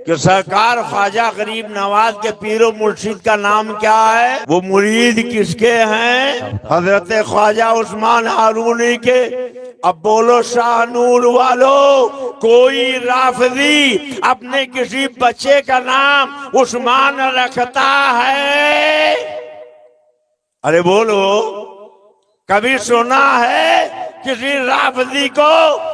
कि सरकार ख्वाजा गरीब नवाज के पीरो मुर्शिद का नाम क्या है, वो मुरीद किसके हैं? हजरत ख्वाजा उस्मान हारूनी के। अब बोलो शाहनूर वालों, कोई राफजी अपने किसी बच्चे का नाम उस्मान रखता है? अरे बोलो, कभी सुना है किसी राफजी को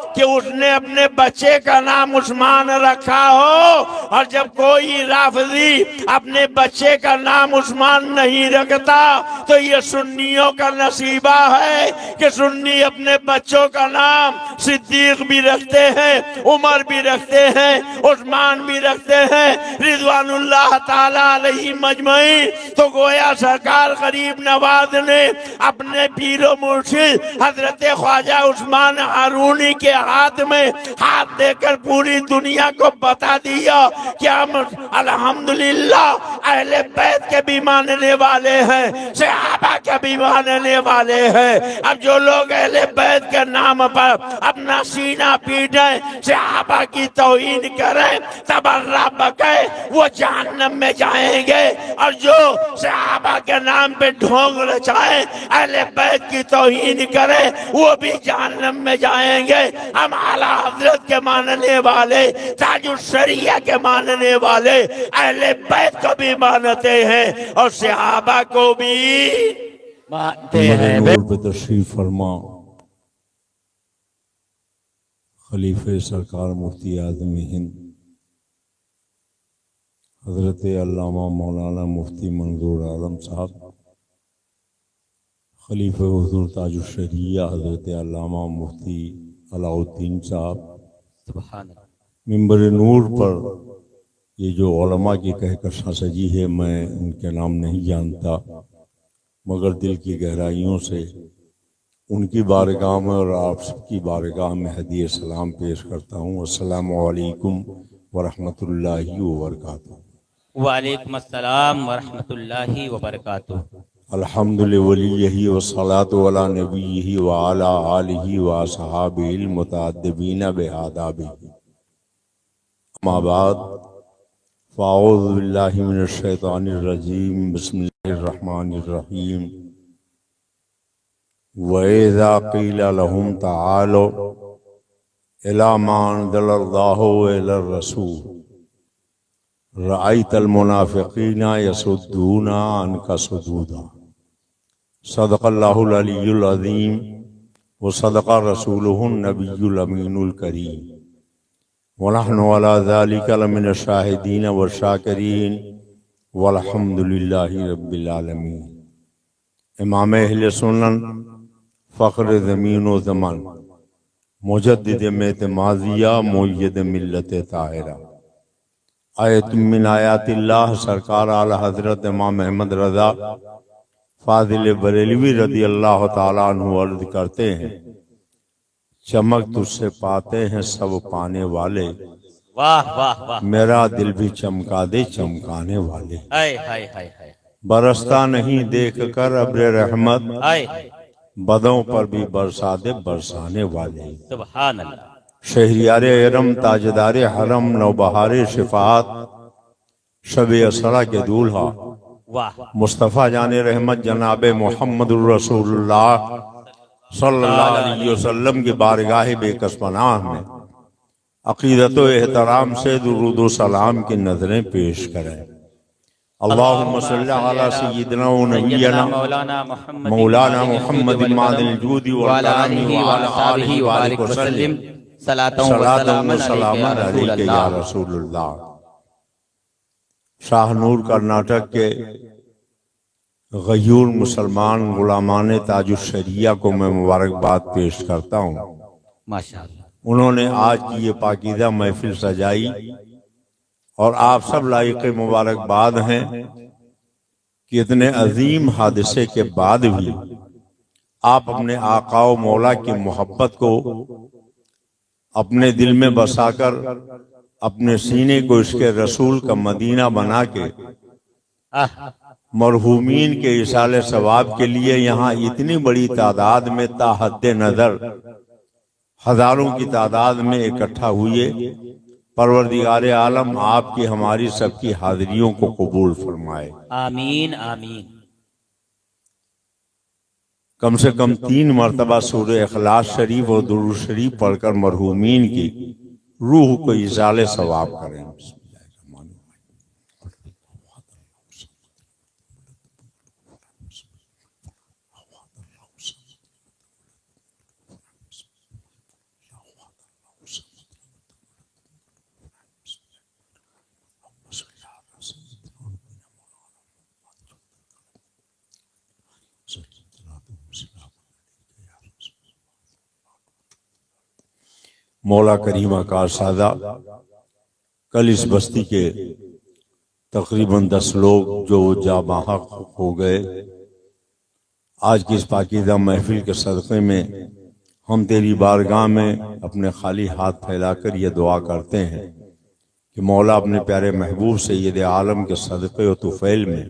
कि उसने अपने बच्चे का नाम उस्मान रखा हो? और जब कोई राफजी अपने बच्चे का नाम उस्मान नहीं रखता तो ये सुन्नियों का नसीबा है कि सुन्नी अपने बच्चों का नाम सिद्दीक भी रखते हैं, उमर भी रखते हैं, उस्मान भी रखते हैं, रिजवानुल्लाह ताला अलैहि मजमईन। तो गोया सरकार गरीब नवाज ने अपने पीरो मुर्शिद हजरत ख्वाजा उस्मान हारूनी के हाथ में हाथ देकर पूरी दुनिया को बता दिया कि हम अल्हम्दुलिल्लाह अहले बैत के भी मानने वाले हैं, सहाबा के भी मानने वाले हैं। अब जो लोग अहले बैत के नाम पर अपना सीना पीटे, सहाबा की तौहीन करें, तबर्रा बके, वो जहन्नम में जाएंगे। और जो सहाबा के नाम पे ढोंग रचाए, अहले बैत की तौहीन करें, वो भी जहन्नम में जाएंगे। हम आला हजरत के मानने वाले, ताजुश शरिया के मानने वाले, अहले बैत को भी मानते हैं और सहाबा को भी मानते हैं। तशरीफ फरमा खलीफे सरकार मुफ्ती आज़म हिंद हजरत अल्लामा मौलाना मुफ्ती मंजूर आलम साहब, खलीफे हुजूर ताजुश शरिया हजरत अल्लामा मुफ्ती अलाउद्दीन साहब, मिंबर नूर पर ये जो उलमा की कहकशां सजी है, मैं उनके नाम नहीं जानता, मगर दिल की गहराइयों से उनकी बारगाह में और आप सबकी बारगाह में हदीए सलाम पेश करता हूँ। अस्सलामु अलैकुम वरहमतुल्लाहि वबरकातुहू। वालेकुम अस्सलाम वरहमतुल्लाहि वबरकातुहू। अल्हम्दुलिल्लाह वलिय्यही वस्सलातु अला नबिय्यही व अला आलिही व असहाबिहिल मुतअद्दिबीन बिआदाबिही। अम्मा बाद फ़अऊज़ु बिल्लाहि मिनश शैतानिर रजीम। बिस्मिल्लाहिर रहमानिर रहीम। व इज़ा क़ीला लहुम तआलू इला मा अनज़लल्लाहु व इलर रसूल रअयतल मुनाफ़िक़ीना यसुद्दूना अन्का सुदूदा। सदक़ल्लाहुल अलियुल अज़ीम व सदक़ रसूलुहुन नबियुल अमीनुल करीम व नहनु अला ज़ालिका लमिनश शाहिदीन व शाकिरीन वल्हम्दुलिल्लाहि रब्बिल आलमीन। इमाम अहले सुन्नत, फ़ख्र ज़मीन व ज़मान, मुजद्दिद मेत माज़िया, मुय्यद मिल्लत ताहिरा, आयत मिन आयातिल्लाह, सरकार आला हजरत इमाम अहमद रज़ा फाजिल बरेलवी रदी अल्लाह ताला अन्हु अर्ज़ करते हैं, चमक तुझसे पाते हैं सब पाने वाले, वाह वाह वाह। मेरा दिल भी चमका दे चमकाने वाले। हाय हाय हाय हाय बरसता नहीं देख कर अब्र रहमत, हाय। बदों पर भी बरसा दे बरसाने वाले। सुभान अल्लाह। शहरियारे इरम, ताजदारे हरम, नौबहारे शिफात, शबे असरा के दूल्हा, वाह। मुस्तफ़ा जाने रहमत जनाबे मोहम्मदुर रसूलुल्लाह सल्लल्लाहु अलैहि वसल्लम की बारगाह बेकसपनाह में अक़ीदत व एहतराम से दुरूद व सलाम की नजरें पेश करें। अल्लाहुम्मा सल्ली अला सय्यिदिना व नबिय्यिना मौलाना मुहम्मद मादिल जूदी व अला आलिहि व अस्हाबिहि व बारिक वसल्लिम सलातन व सलामन अलैका या रसूलुल्लाह। शाहनूर कर्नाटक के गयूर मुसलमान गुलामान ताजुश शरिया को मैं मुबारकबाद पेश करता हूँ। माशाअल्लाह। उन्होंने आज की ये पाकीज़ा महफिल सजाई और आप सब लायक मुबारकबाद हैं कि इतने अजीम हादसे के बाद भी आप अपने आका व मौला की मोहब्बत को अपने दिल में बसाकर अपने सीने को इसके रसूल का मदीना बना के मरहूमीन के इसाले सवाब के लिए यहाँ इतनी बड़ी तादाद में ताहद्दे नजर हजारों की तादाद में इकट्ठा हुए। परवरदिगार आलम आपकी हमारी सबकी हाजिरियों को कबूल फरमाए। आमीन आमीन। कम से कम 3 मरतबा सूरह इखलास शरीफ और दुरूद शरीफ पढ़कर मरहूमीन की रूह को इजाले सवाब करें। मौला करीम का सादा कल इस बस्ती के तकरीबन 10 लोग जो जाबाहक हो गए, आज की इस पाकीज़ा महफिल के सदक़े में हम तेरी बारगाह में अपने खाली हाथ फैलाकर ये दुआ करते हैं कि मौला अपने प्यारे महबूब सैयद आलम के सदक़े और तुफ़ैल में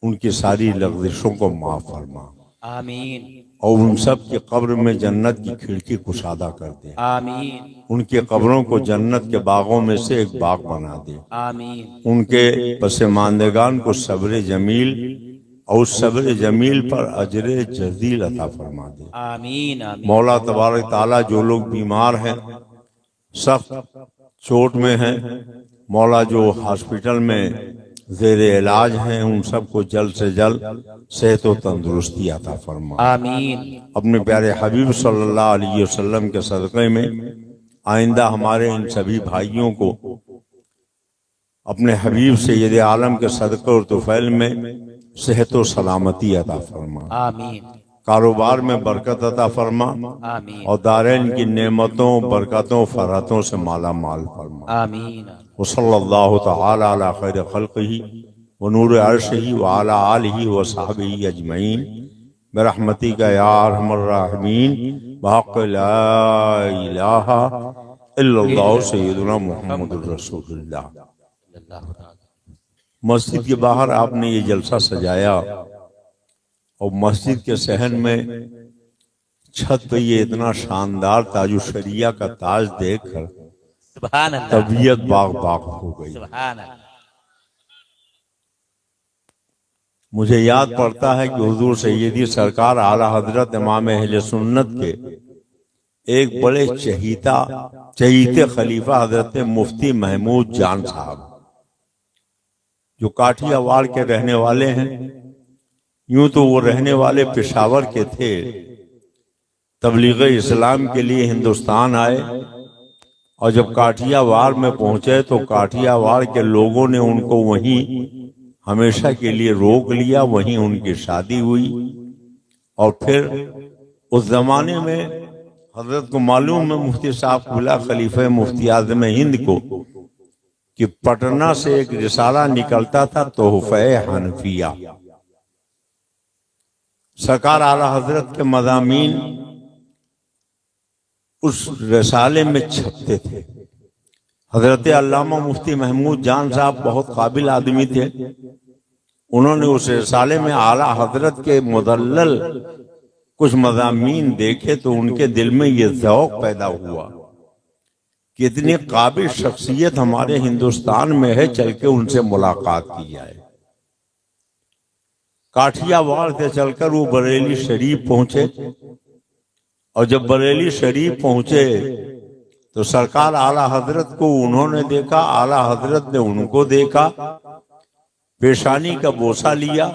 उनकी सारी लग़ज़िशों को माफ़ फरमा। आमीन। और उन सब की कब्र में जन्नत की खिड़की कुशादा कर दे। आमीन। उनके कब्रों को जन्नत के बागों में से एक बाग बना दे। आमीन। उनके पसमानदगान को सब्र जमील और उस सब्र जमील पर अजर जजील अता फरमा दे। आमीन आमीन। मौला तबारक ताला जो लोग बीमार हैं, सख्त चोट में हैं, मौला जो हॉस्पिटल में ज़ेर इलाज हैं, उन सबको जल्द से जल्द सेहत और तंदुरुस्ती अता फरमा। आमीन। अपने प्यारे हबीब सल्लल्लाहु अलैहि वसल्लम के सदक़े में आइंदा हमारे इन सभी भाइयों को अपने हबीब सैयद आलम के सदक़े और तुफ़ैल में सेहत और सलामती अता फरमा। आमीन। कारोबार में बरकत अता फरमा। आमीन। और दारैन की नेमतों, बरकतों, फराहतों से माला माल फरमा। आमीन। वसल्लल्लाहु तआला अला खैर खल्क़िही व नूर अर्शिही व अला आलिही व सहबिही अजमईन बिरहमतिका या अरहमर राहिमीन बहक़्क़ि ला इलाहा इल्लल्लाहु सय्यदुना मुहम्मदुर रसूलुल्लाह। मस्जिद के बाहर आपने ये जलसा सजाया और मस्जिद के सहन में छत पे ये इतना शानदार ताजु शरिया का ताज देखकर सुभान अल्लाह। तबीयत बाग बाग हो गई। सुभान अल्लाह। मुझे याद पड़ता है कि हुजूर सैयदी सरकार आला हजरत इमाम अहले सुन्नत के एक बड़े चहीते खलीफा हजरत मुफ्ती महमूद जान साहब, जो काठियावाड़ के रहने वाले हैं, यूं तो वो रहने वाले पेशावर के थे, तबलीग इस्लाम के लिए हिंदुस्तान आए और जब काठियावाड़ में पहुंचे तो काठियावाड़ के लोगों ने उनको वहीं हमेशा के लिए रोक लिया। वहीं उनकी शादी हुई और फिर उस जमाने में हजरत को मालूम है, मुफ्ती साहब खुला खलीफा मुफ्ती आज़म हिंद को, कि पटना से एक रिसाला निकलता था तोहफे हनफिया। सरकार आला हजरत के मज़ामीन उस रिसाले में छपते थे। हजरत अल्लामा मुफ्ती महमूद जान साहब बहुत काबिल आदमी थे। उन्होंने उस रिसाले में आला हजरत के मुदल्लल कुछ मज़ामीन देखे तो उनके दिल में ये ज़ौक़ पैदा हुआ कि इतनी काबिल शख्सियत हमारे हिंदुस्तान में है, चल के उनसे मुलाकात की जाए। काठियावाड़ से चलकर वो बरेली शरीफ पहुंचे और जब बरेली शरीफ पहुंचे तो सरकार आला हजरत को उन्होंने देखा, आला हजरत ने उनको देखा, पेशानी का बोसा लिया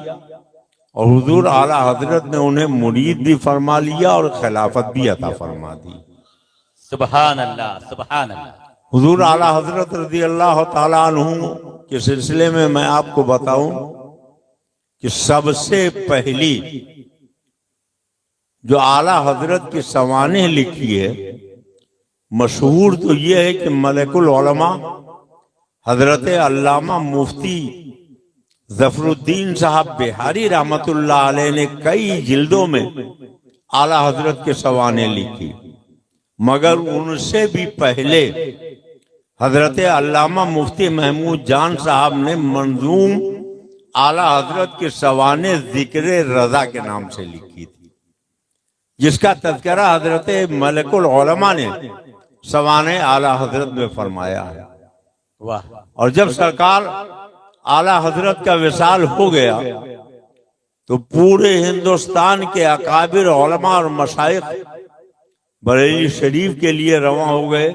और हुजूर आला हजरत ने उन्हें मुरीद भी फरमा लिया और खिलाफत भी अता फरमा दी। सुभान अल्लाह सुभान अल्लाह। हुजूर आला हजरत रज़ी अल्लाह ताला अन्हु के सिलसिले में मैं आपको बताऊं कि सबसे पहली जो आला हजरत की सवानेह लिखी है, मशहूर तो यह है कि मलकुल उलमा हजरत अल्लामा मुफ्ती जफरुद्दीन साहब बिहारी रहमतुल्लाह अलैह ने कई जिल्दों में आला हजरत के सवानेह लिखी, मगर उनसे भी पहले हजरत अल्लामा मुफ्ती महमूद जान साहब ने मंजूम आला हजरत के सवाने जिक्र रजा के नाम से लिखी थी, जिसका तज़किरा हजरत मलकुल उलमा ने सवाने आला हजरत में फरमाया है। वाह और जब सरकार आला हजरत का विसाल हो गया तो पूरे हिंदुस्तान के अकाबिर उलमा और मशाइख बरेली शरीफ के लिए रवाना हो गए।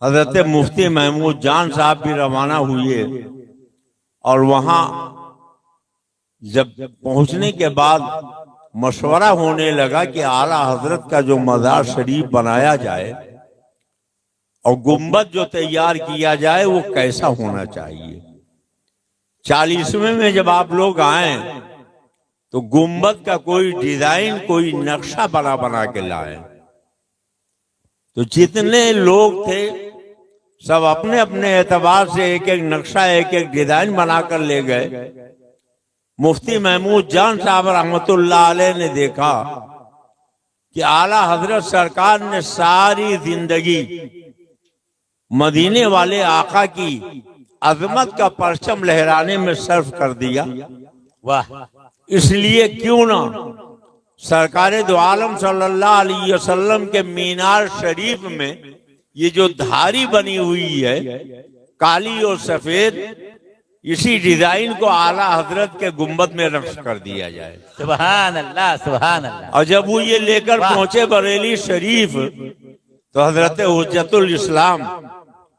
हजरत मुफ्ती महमूद जान साहब भी रवाना हुए और वहां जब पहुंचने के बाद मशवरा होने लगा कि आला हजरत का जो मज़ार शरीफ बनाया जाए और गुम्बद जो तैयार किया जाए वो कैसा होना चाहिए। 40वें में जब आप लोग आए तो गुम्बद का कोई डिजाइन, कोई नक्शा बना के लाए। तो जितने लोग थे सब अपने अपने एतबार से एक एक नक्शा, एक एक डिजाइन बनाकर ले गए। मुफ्ती महमूद जान साहब रहमतुल्लाह अलैह ने देखा कि आला हजरत सरकार ने सारी जिंदगी मदीने वाले आका की अजमत का परचम लहराने में सर्फ कर दिया। वाह इसलिए क्यों ना सरकार दो आलम सल्लल्लाहु अलैहि वसल्लम के मीनार शरीफ में ये जो धारी बनी हुई है काली और सफेद, इसी डिजाइन को आला हजरत के गुम्बद में नक्श कर दिया जाए। सुभान अल्लाह सुभान अल्लाह। और जब वो ये लेकर पहुंचे बरेली शरीफ तो हजरत हुज्जतुल इस्लाम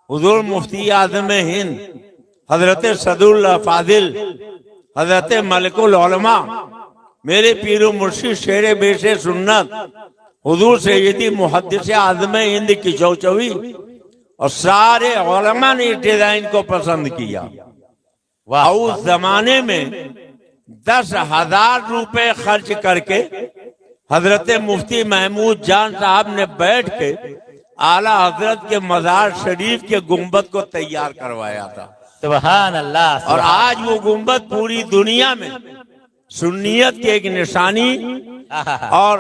हुजूर मुफ्ती आज़म हिंद हजरत सदुल फादिल हजरत मलिकुल उलमा मेरे पीरो मुर्शिद शेरे बेशे सुन्नत हुजूर सैयदी मुहद्दिस आज़म हिंद की चौचवी और सारे उलमा ने इस डिजाइन को पसंद किया। उस जमाने में 10,000 रुपए खर्च करके हजरत मुफ्ती महमूद जान साहब ने बैठ के आला हजरत के मज़ार शरीफ के गुम्बद को तैयार करवाया था। सुभान अल्लाह। और आज वो गुम्बद पूरी दुनिया में सुन्नियत की एक निशानी और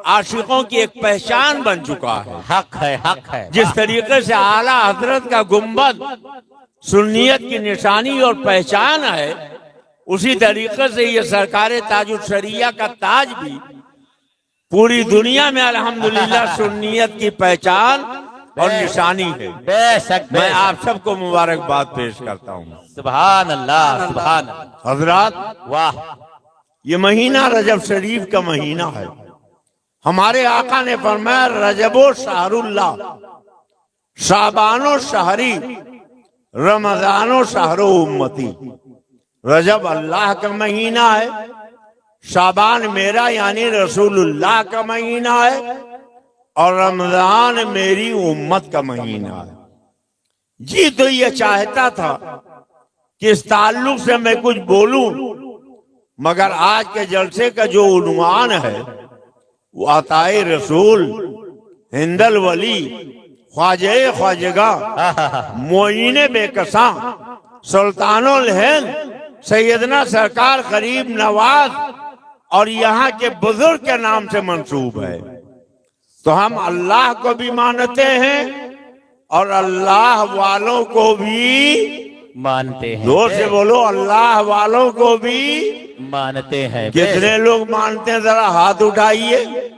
आशिकों की एक पहचान बन चुका है। हक है, हक है। जिस तरीके से आला हजरत का गुम्बद सुन्नियत की निशानी और पहचान है, उसी तरीके से ये सरकार ताजुल शरिया का ताज भी पूरी दुनिया में अल्हम्दुलिल्लाह सुन्नियत की पहचान और निशानी है। बेशक मैं आप सबको मुबारकबाद पेश करता हूँ। सुभान अल्लाह सुभान अल्लाह। हजरात, वाह ये महीना रजब शरीफ का महीना है। हमारे आका ने फरमाया रजबो शहरुल्लाह, शाबानो शहरी, रमजानो शहरो उम्मती। रजब अल्लाह का महीना है, शाबान मेरा यानी रसूलुल्लाह का महीना है और रमजान मेरी उम्मत का महीना है। जी तो ये चाहता था कि इस ताल्लुक से मैं कुछ बोलूं, मगर आज के जलसे का जो उन्वान है वो अताए रसूल, हिंदल वली, ख्वाजे ख्वाजगा, मोइने बेकसा, सुल्तानुल हिंद सैयदना सरकार गरीब नवाज और यहाँ के बुजुर्ग के नाम से मंसूब है। तो हम अल्लाह को भी मानते हैं और अल्लाह वालों को भी मानते हैं। जोर से बोलो, अल्लाह वालों को भी मानते हैं। कितने लोग मानते हैं जरा हाथ उठाइए।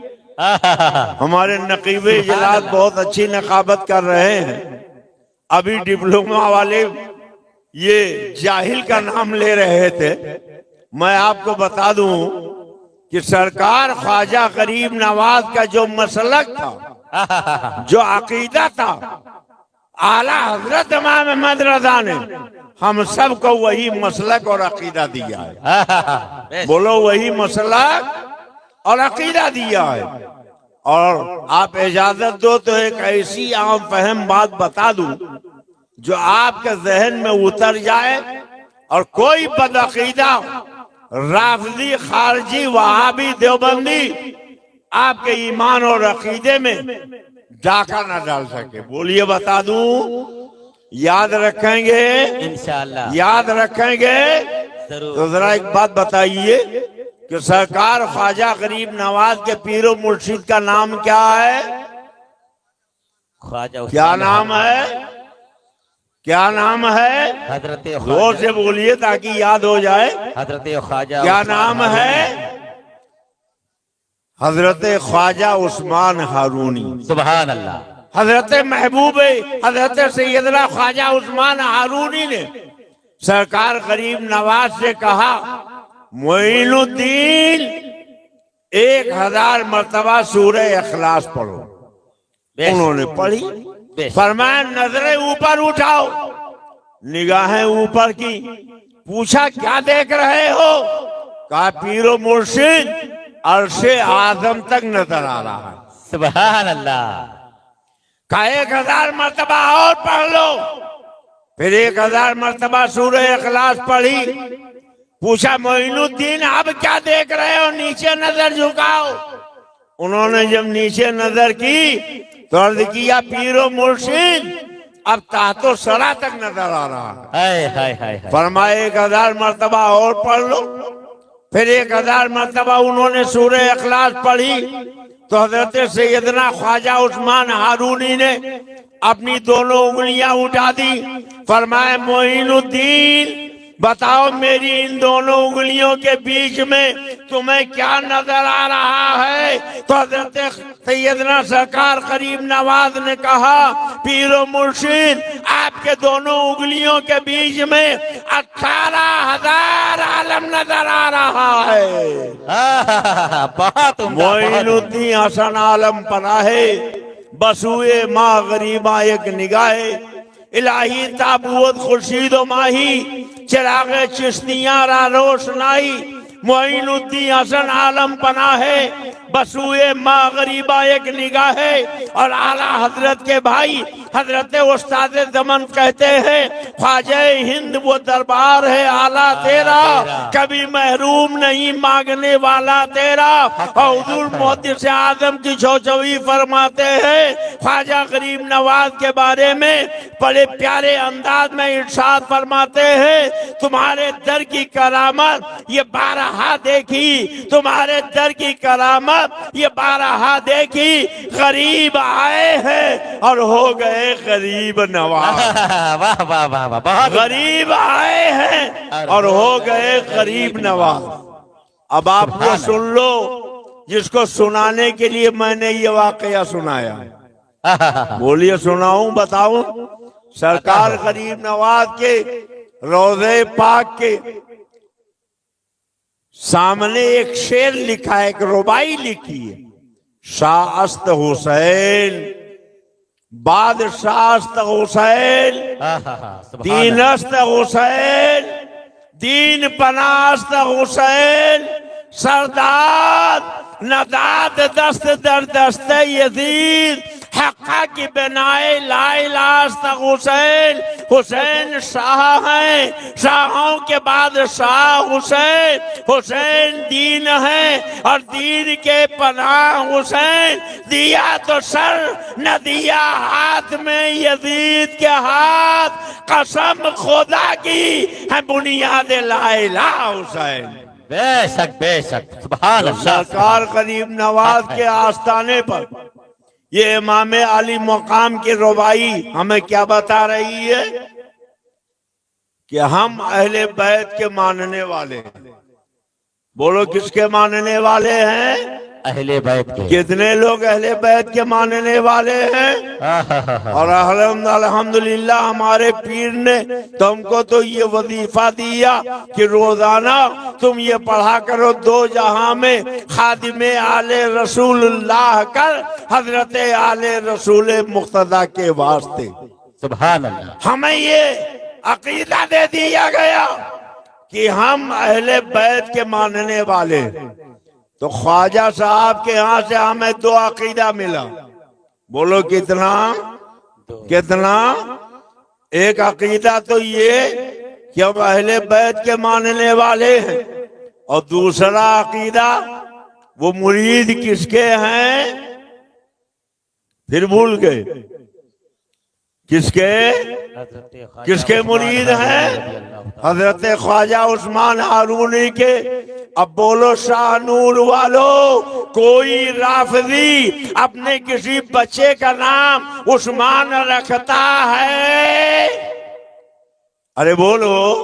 हमारे नकीबे इजलास बहुत अच्छी नकाबत कर रहे हैं। अभी डिप्लोमा वाले ये जाहिल का नाम ले रहे थे। मैं आपको बता दूं कि सरकार ख्वाजा गरीब नवाज का जो मसलक था, जो अकीदा था, आला हजरत इमाम अहमद रजा ने हम सबको वही मसलक और अकीदा दिया है। बोलो, वही मसलक और अकीदा दिया है। और आप इजाजत दो तो एक ऐसी आम फहम बात बता दूं जो आपके जहन में उतर जाए और कोई बदअकीदा राफजी, खारजी, वहाबी, देवबंदी आपके ईमान और अकीदे में डाका न डाल सके। बोलिए, बता दूं, याद रखेंगे इंशाअल्लाह, याद रखेंगे। तो जरा एक बात बताइए कि सरकार ख्वाजा गरीब नवाज के पीरो मुर्शिद का नाम क्या है? ख्वाजा क्या नाम है? क्या नाम है? हजरत जोर से बोलिए ताकि याद हो जाए। हजरत ख्वाजा क्या नाम है? हजरत ख्वाजा उस्मान हारूनी। सुभान अल्लाह। हजरत महबूब हजरत सैयदना ख्वाजा उस्मान हारूनी ने सरकार गरीब नवाज से कहा, मोइनुद्दीन 1000 मर्तबा सूरह इखलास पढ़ो। उन्होंने पढ़ी। फरमाया नजरें ऊपर उठाओ, निगाहें ऊपर की। पूछा क्या देख रहे हो? कहा पीरो मुर्शिद अर्शे आजम तक नजर आ रहा है। सुभान अल्लाह। कहा 1000 मर्तबा और पढ़ लो। फिर 1000 मर्तबा सूरह इखलास पढ़ी। पूछा मोइनुद्दीन अब क्या देख रहे हो? नीचे नजर झुकाओ। उन्होंने जब नीचे नजर की तो अर्ज किया, पीरो मुर्शिद अब तातो सरा तक नजर आ रहा है। हाय हाय हाय हाय। फरमाए 1000 मर्तबा और पढ़ लो। फिर 1000 मर्तबा उन्होंने सूरह इखलास पढ़ी तो हजरत सैयदना ख्वाजा उस्मान हारूनी ने अपनी दोनों उंगलियां उठा दी। फरमाए मोइनुद्दीन बताओ मेरी इन दोनों उंगलियों के बीच में तुम्हें क्या नजर आ रहा है? तो हजरत सैयदना सरकार गरीब नवाज ने कहा, पीरो मुर्शिद आपके दोनों उंगलियों के बीच में 18,000 आलम नजर आ रहा है। बहुत उम्दा। मोइनुद्दीन हसन आलम पनाहे बसुए माँ गरीबा एक निगाहे, इलाही ताबूत खुर्शीद माही चिराग चिश्तियां रा रोशनाई। मोइनुद्दीन हसन आलम पनाहे बसुए माँ गरीबा एक निगाहे। और आला हजरत के भाई हजरत उस्ताद जमन कहते हैं, ख्वाजा हिंद वो दरबार है आला तेरा, कभी महरूम नहीं मांगने वाला तेरा। और हुजूर मुहद्दिस आजम की चौचवी फरमाते हैं ख्वाजा गरीब नवाज के बारे में, बड़े प्यारे अंदाज में इरशाद फरमाते हैं, तुम्हारे दर की करामत ये 12 देखी, तुम्हारे दर की करामत ये 12 देखी। गरीब आए हैं और हो गए गरीब नवाज। वाह वाह वाह वाह। बहुत गरीब आए हैं और हो गए गरीब नवाज। अब आप वो सुन लो जिसको सुनाने के लिए मैंने ये वाकया सुनाया। बोलिए सुनाऊं बताऊं? सरकार गरीब नवाज के रोज़े पाक के सामने एक शेर लिखा है, एक रुबाई लिखी है, शाहस्त हुसैन बादशाहस्त हुसैन दीनस्त हुसैन दीन पनास्त हुसैन सरदार नदाद दस्त दर दस्त यजीद हक्का की बनाए लाइलास्त हुसैन। हुसैन शाह हैं, शाहों के बाद शाह हुसैन। हुसैन दीन है और दीन के पनाह हुसैन। दिया तो सर न दिया हाथ में यजीद के हाथ, कसम खुदा की है बुनियाद लाइला हुसैन। बेशक बेशक। सुभान अल्लाह। सरकार गरीब नवाज के आस्थाने पर ये इमाम अली मकाम की रुबाई हमें क्या बता रही है कि हम अहले बैत के मानने वाले हैं। बोलो किसके मानने वाले हैं? अहले बैत के। कितने लोग अहले बैत के मानने वाले हैं? और अल्हम्दुलिल्लाह हमारे पीर ने तुमको तो ये वजीफा दिया कि रोजाना तुम ये पढ़ा करो, दो जहां में खादिमे आले रसूलुल्लाह कर हजरत आले रसूल मुक्तदा के वास्ते। सुभान अल्लाह। हमें ये अकीदा दे दिया गया कि हम अहले बैत के मानने वाले। तो ख्वाजा साहब के यहाँ से हमें 2 अकीदा मिला। बोलो कितना कितना? एक अकीदा तो ये कि हम अहले बैत के मानने वाले हैं, और दूसरा अकीदा वो मुरीद किसके हैं? फिर भूल गए किसके मुरीद हैं? हजरत ख्वाजा उस्मान हारूनी के। अब बोलो शाह नूर वालों, कोई राफजी अपने किसी बच्चे का नाम उस्मान रखता है? अरे बोलो,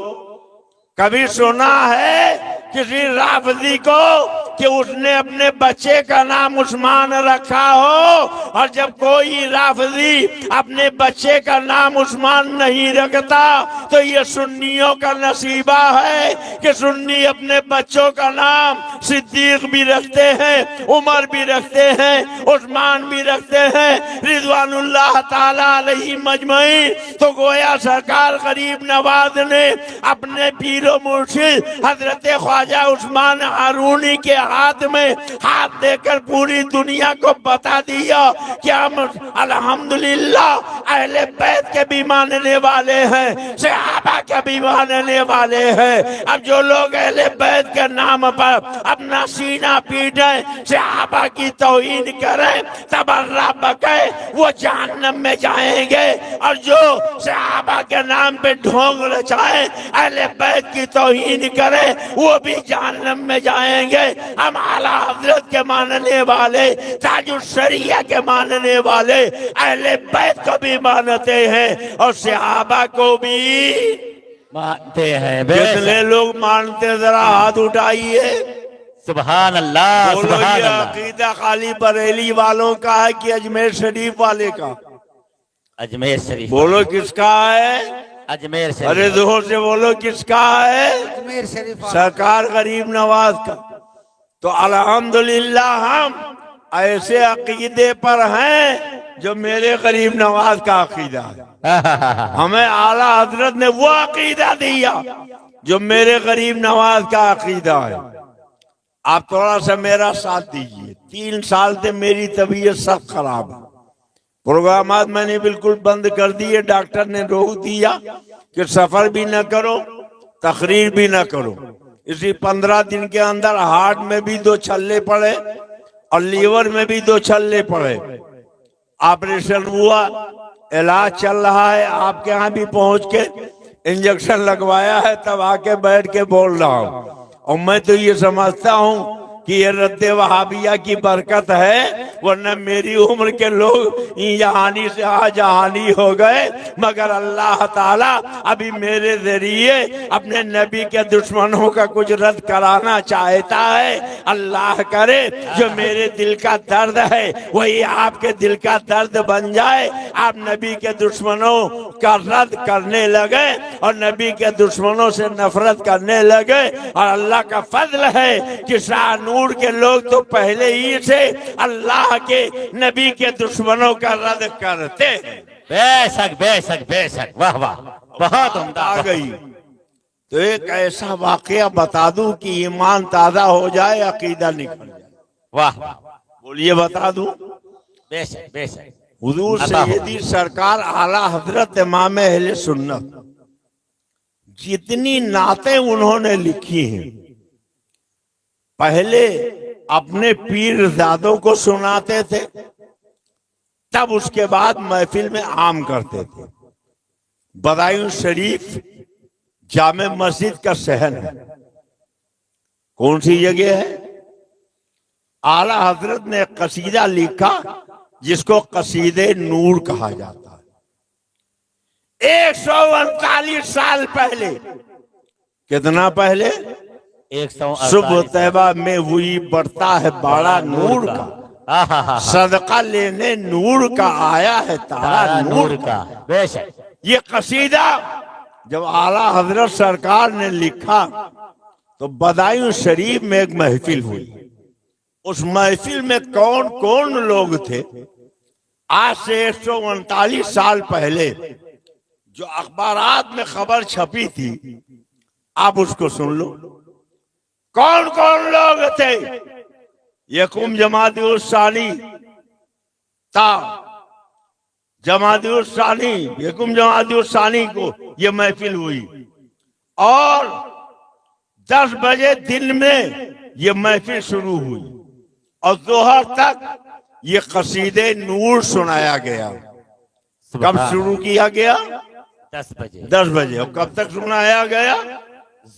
कभी सुना है किसी राफजी को कि उसने अपने बच्चे का नाम उस्मान रखा हो, और जब कोई राफजी अपने बच्चे का नाम उस्मान नहीं रखता तो ये सुन्नियों का नसीबा है कि सुन्नी अपने बच्चों का नाम सिद्दीक भी रखते हैं, उमर भी रखते हैं, उस्मान भी रखते हैं, रिजवानुल्लाह ताला अलैहि मजमईन। तो गोया सरकार गरीब नवाज ने अपने पीरो मुर्शिद हजरत ख्वाजा उस्मान हारूनी के हाथ में हाथ देकर पूरी दुनिया को बता दिया कि हम अल्हम्दुलिल्लाह अहले बैत के भी मानने वाले हैं, सहाबा के भी मानने वाले हैं। अब जो लोग अहले बैत के नाम पर अपना सीना पीटे, सहाबा की तौहीन करें, तबर्रा बके, वो जहन्नम में जाएंगे। और जो सहाबा के नाम पे ढोंग रचाए, अहले बैत की तौहीन करें, वो भी जहन्नम में जाएंगे। हम आला हजरत के मानने वाले, ताजुश शरिया के मानने वाले अहले बैत को भी मानते हैं और सहाबा को भी मानते हैं। कितने लोग मानते, जरा हाथ उठाइए। सुभान अल्लाह, बोलो, सुभान ये अल्लाह। अकीदा खाली बरेली वालों का है कि अजमेर शरीफ वाले का? अजमेर शरीफ। बोलो किसका है? अजमेर शरीफ। अरे जोर से बोलो किसका है? अजमेर शरीफ सरकार गरीब नवाज का। तो अल्हम्दुलिल्लाह हम ऐसे अकीदे पर हैं जो मेरे गरीब नवाज का अकीदा है। हमें आला हजरत ने वो अकीदा दिया जो मेरे गरीब नवाज का अकीदा है। आप थोड़ा सा मेरा साथ दीजिए। 3 साल से मेरी तबीयत सख्त खराब है। प्रोग्रामात मैंने बिल्कुल बंद कर दिए। डॉक्टर ने रोक दिया कि सफर भी न करो, तकरीर भी न करो। इसी 15 दिन के अंदर हार्ट में भी 2 छल्ले पड़े और लीवर में भी 2 छल्ले पड़े। ऑपरेशन हुआ, इलाज चल रहा है। आपके यहाँ भी पहुंच के इंजेक्शन लगवाया है, तब आके बैठ के बोल रहा हूँ। और मैं तो ये समझता हूँ कि ये रद्द वहाबिया की बरकत है, वरना मेरी उम्र के लोग जहानी से जहानी हो गए। मगर अल्लाह ताला अभी मेरे जरिए अपने नबी के दुश्मनों का कुछ रद्द कराना चाहता है। अल्लाह करे जो मेरे दिल का दर्द है वही आपके दिल का दर्द बन जाए। आप नबी के दुश्मनों का रद्द करने लगे और नबी के दुश्मनों से नफरत करने लगे। और अल्लाह का फजल है कि शाहनूर के लोग तो पहले ही से अल्लाह के नबी के दुश्मनों का रद्द करते। बेशक बेशक बेशक, वाह वाह, बहुत उम्दा। आ गई तो एक ऐसा वाकया बता दूं कि ईमान ताजा हो जाए, अकीदा निकल जाए। वाह, बोलिए, बता दूं? बेशक बेशक। हुजूर सैयदी सरकार आला हजरत इमाम अहले सुन्नत जितनी नातें उन्होंने लिखी हैं, पहले अपने पीरजादों को सुनाते थे, तब उसके बाद महफिल में आम करते थे। बदायूं शरीफ जामे मस्जिद का शहर है। कौन सी जगह है? आला हजरत ने कसीदा लिखा जिसको कसीदे नूर कहा जाता है। 139 साल पहले। कितना पहले? 148। सुबह तैबा में हुई बढ़ता है बाड़ा नूर का, सदका लेने नूर का आया है तारा नूर का। बेशक। ये कसीदा जब आला हजरत सरकार ने लिखा तो बदायूं शरीफ में एक महफिल हुई। उस महफिल में कौन कौन लोग थे? आज से 139 साल पहले जो अखबारात में खबर छपी थी, आप उसको सुन लो। कौन कौन लोग थे? यकुम जमात-उस-सानी था। जमात-उस-सानी, यकुम जमात-उस-सानी को ये महफिल हुई और 10 बजे दिन में ये महफिल शुरू हुई और दोहर तक ये कसीदे नूर सुनाया गया। कब शुरू किया गया? 10 बजे। 10 बजे। और कब तक सुनाया गया?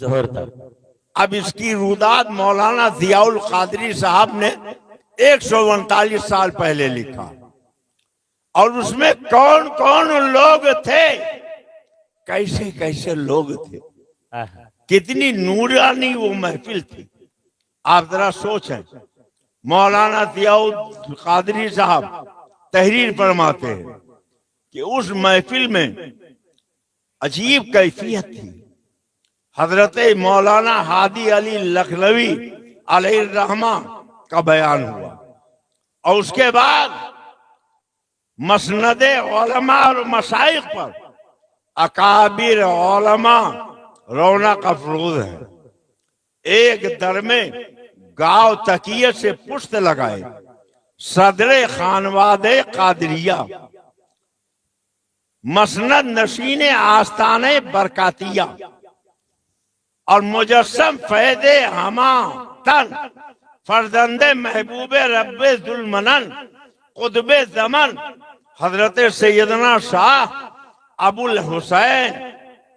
जोहर तक। अब इसकी रुदात मौलाना जियाउल कादरी साहब ने 139 साल पहले लिखा और उसमें कौन कौन लोग थे, कैसे कैसे लोग थे, कितनी नूरानी वो महफिल थी। आप जरा सोचें, मौलाना जियाउल कादरी साहब तहरीर फरमाते हैं कि उस महफिल में अजीब कैफियत थी। हजरत मौलाना हादी अली लखनवी अलैहिर्रहमा का बयान हुआ और उसके बाद मसनदे उलमा और मशाइख पर अकाबिर उलमा रौनक अफरोज है। एक दर में गांव तकिए से पुश्त लगाए सदरे खानवादे कादरिया, मसनद नशीने आस्ताने बरकातिया और मुजस्सम फैदे हमा तन फरजंदे महबूबे रब्बे जुल्मनन कुतबे ज़मन हजरत सैयदना शाह अबुल हुसैन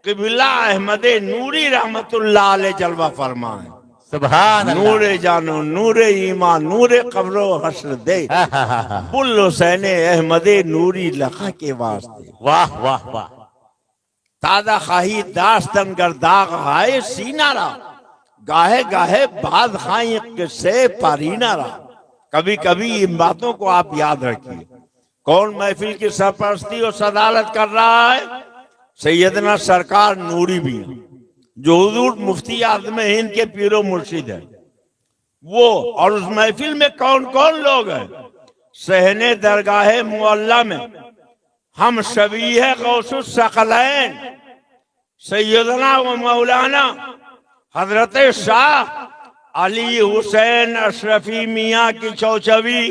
क़िबला अहमद नूरी रहमतुल्लाह अलैह जलवा फरमाए। सुभान अल्लाह। नूरे जानो नूरे ईमान नूरे कब्रो हश्र दे बुल हुसैन अहमद नूरी लखा के वास्ते। वाह वाह वाह। ताजा खाही दास्तन गर्दाग हाय सीनारा गाहे गाहे बाद खाई किस्से पारीनारा। कभी कभी इन बातों को आप याद रखिए। कौन महफिल की सरपरस्ती और सदालत कर रहा है? सैयदना सरकार नूरी भी, जो हुजूर मुफ्ती आज़म हिंद के पीरो मुर्शिद है वो। और उस महफिल में कौन कौन लोग हैं? सहने दरगाहे मुअल्ला में हम शबीह गौसुस सकलैन सैयदना व मौलाना हजरत शाह अली हुसैन अशरफी मियाँ की चौचवी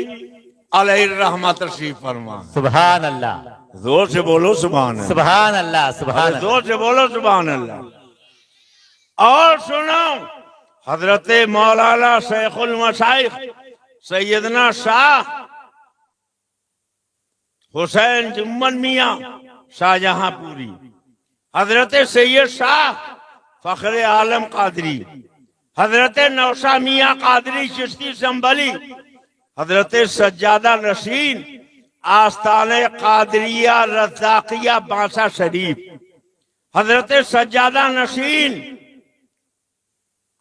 अलैहिर्रहमा तशरीफ फरमा। सुभान अल्लाह। जोर से बोलो सुभान अल्लाह। सुभान अल्लाह। सुभान अल्लाह। जोर से बोलो सुभान अल्लाह। और सुनो, हजरत मौलाना शेखुल मशाइख सैयदना शाह हुसैन जुम्मन मियाँ शाहजहांपुरी, हजरत सैयद शाह फखरे आलम कादरी, हजरत नौशा मियाँ कादरी चिश्ती संभली, हजरत सज्जादा नशीन आस्ताने कादरिया रज़ाकिया बांसा शरीफ, हजरत सज्जादा नशीन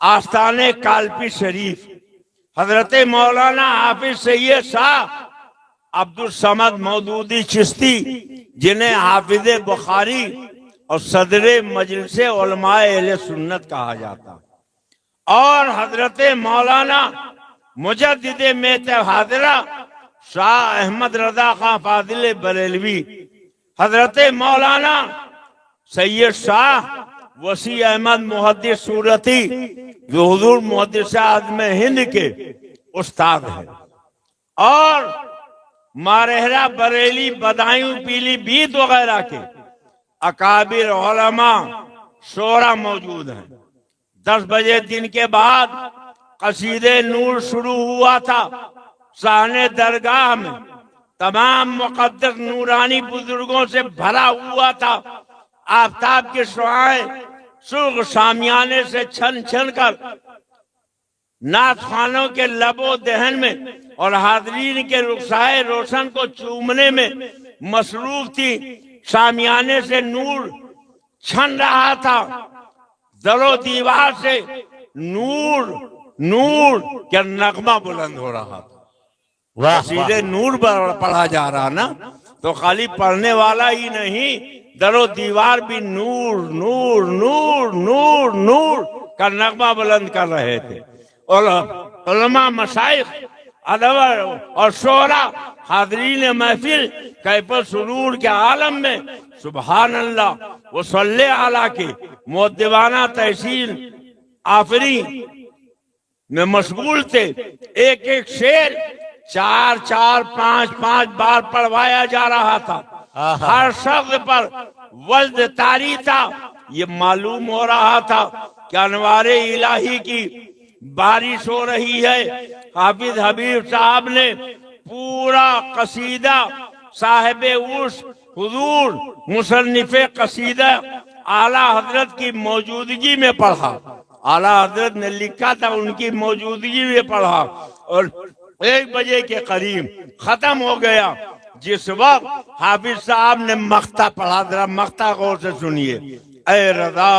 आस्ताने कालपी शरीफ, हजरत मौलाना हाफिज सैयद शाह अब्दुल समद मौदूदी चिश्ती जिन्हें हाफिज बुखारी और सदरे मजलिसे उलमाए अहले सुन्नत कहा जाता, और हजरत मौलाना मुजद्दिदे मेहतर हाजरा शाह अहमद रजा खां फाजिल बरेलवी, हजरत मौलाना सैयद शाह वसी अहमद मुहद्दिस सूरती जो हुजूर मुहद्दिस आज़म हिंद के उस्ताद हैं, और मारहरा बरेली बदायूं पीलीभीत वगैरह के अकाबिर उलमा शोरा मौजूद हैं। 10 बजे दिन के बाद कसीदे नूर शुरू हुआ था। साहने दरगाह में तमाम मुक़द्दस नूरानी बुजुर्गों से भरा हुआ था। आफताब के शुआएं सुर्ख शामियाने से छन छन कर नात खानों के लबो दहन में और हाजरीन के रुखसाए रोशन को चूमने में मसरूफ थी। शामियाने से नूर छन रहा था, दरो दीवार से नूर नूर क्या नगमा बुलंद हो रहा था। सीधे नूर पढ़ा जा रहा ना, तो खाली पढ़ने वाला ही नहीं, दरो दीवार भी नूर नूर नूर नूर नूर का नगमा बुलंद कर रहे थे। और उलमा मशाइख अदवर और शोरा हाजरीन महफिल कैफर सुरूर के आलम में सुभान अल्लाह वो सल्ले आला के मुअद्दिबाना तहसीन आफरी में मशगूल थे। एक एक शेर 4-4, 5-5 बार पढ़वाया जा रहा था। हर शब्द पर वज्द तारी था। ये मालूम हो रहा था कि अनवारे इलाही की बारिश हो रही है। हाफिज हबीब साहब ने पूरा कसीदा साहिबे उर्स हुजूर मुसन्निफे कसीदा आला हजरत की मौजूदगी में पढ़ा। आला हजरत ने लिखा था, उनकी मौजूदगी में पढ़ा और 1 बजे के करीब खत्म हो गया। जिस वक्त हाफिज साहब ने मख्ता पढ़ा, जरा मख्ता गौर से सुनिए। ऐ रजा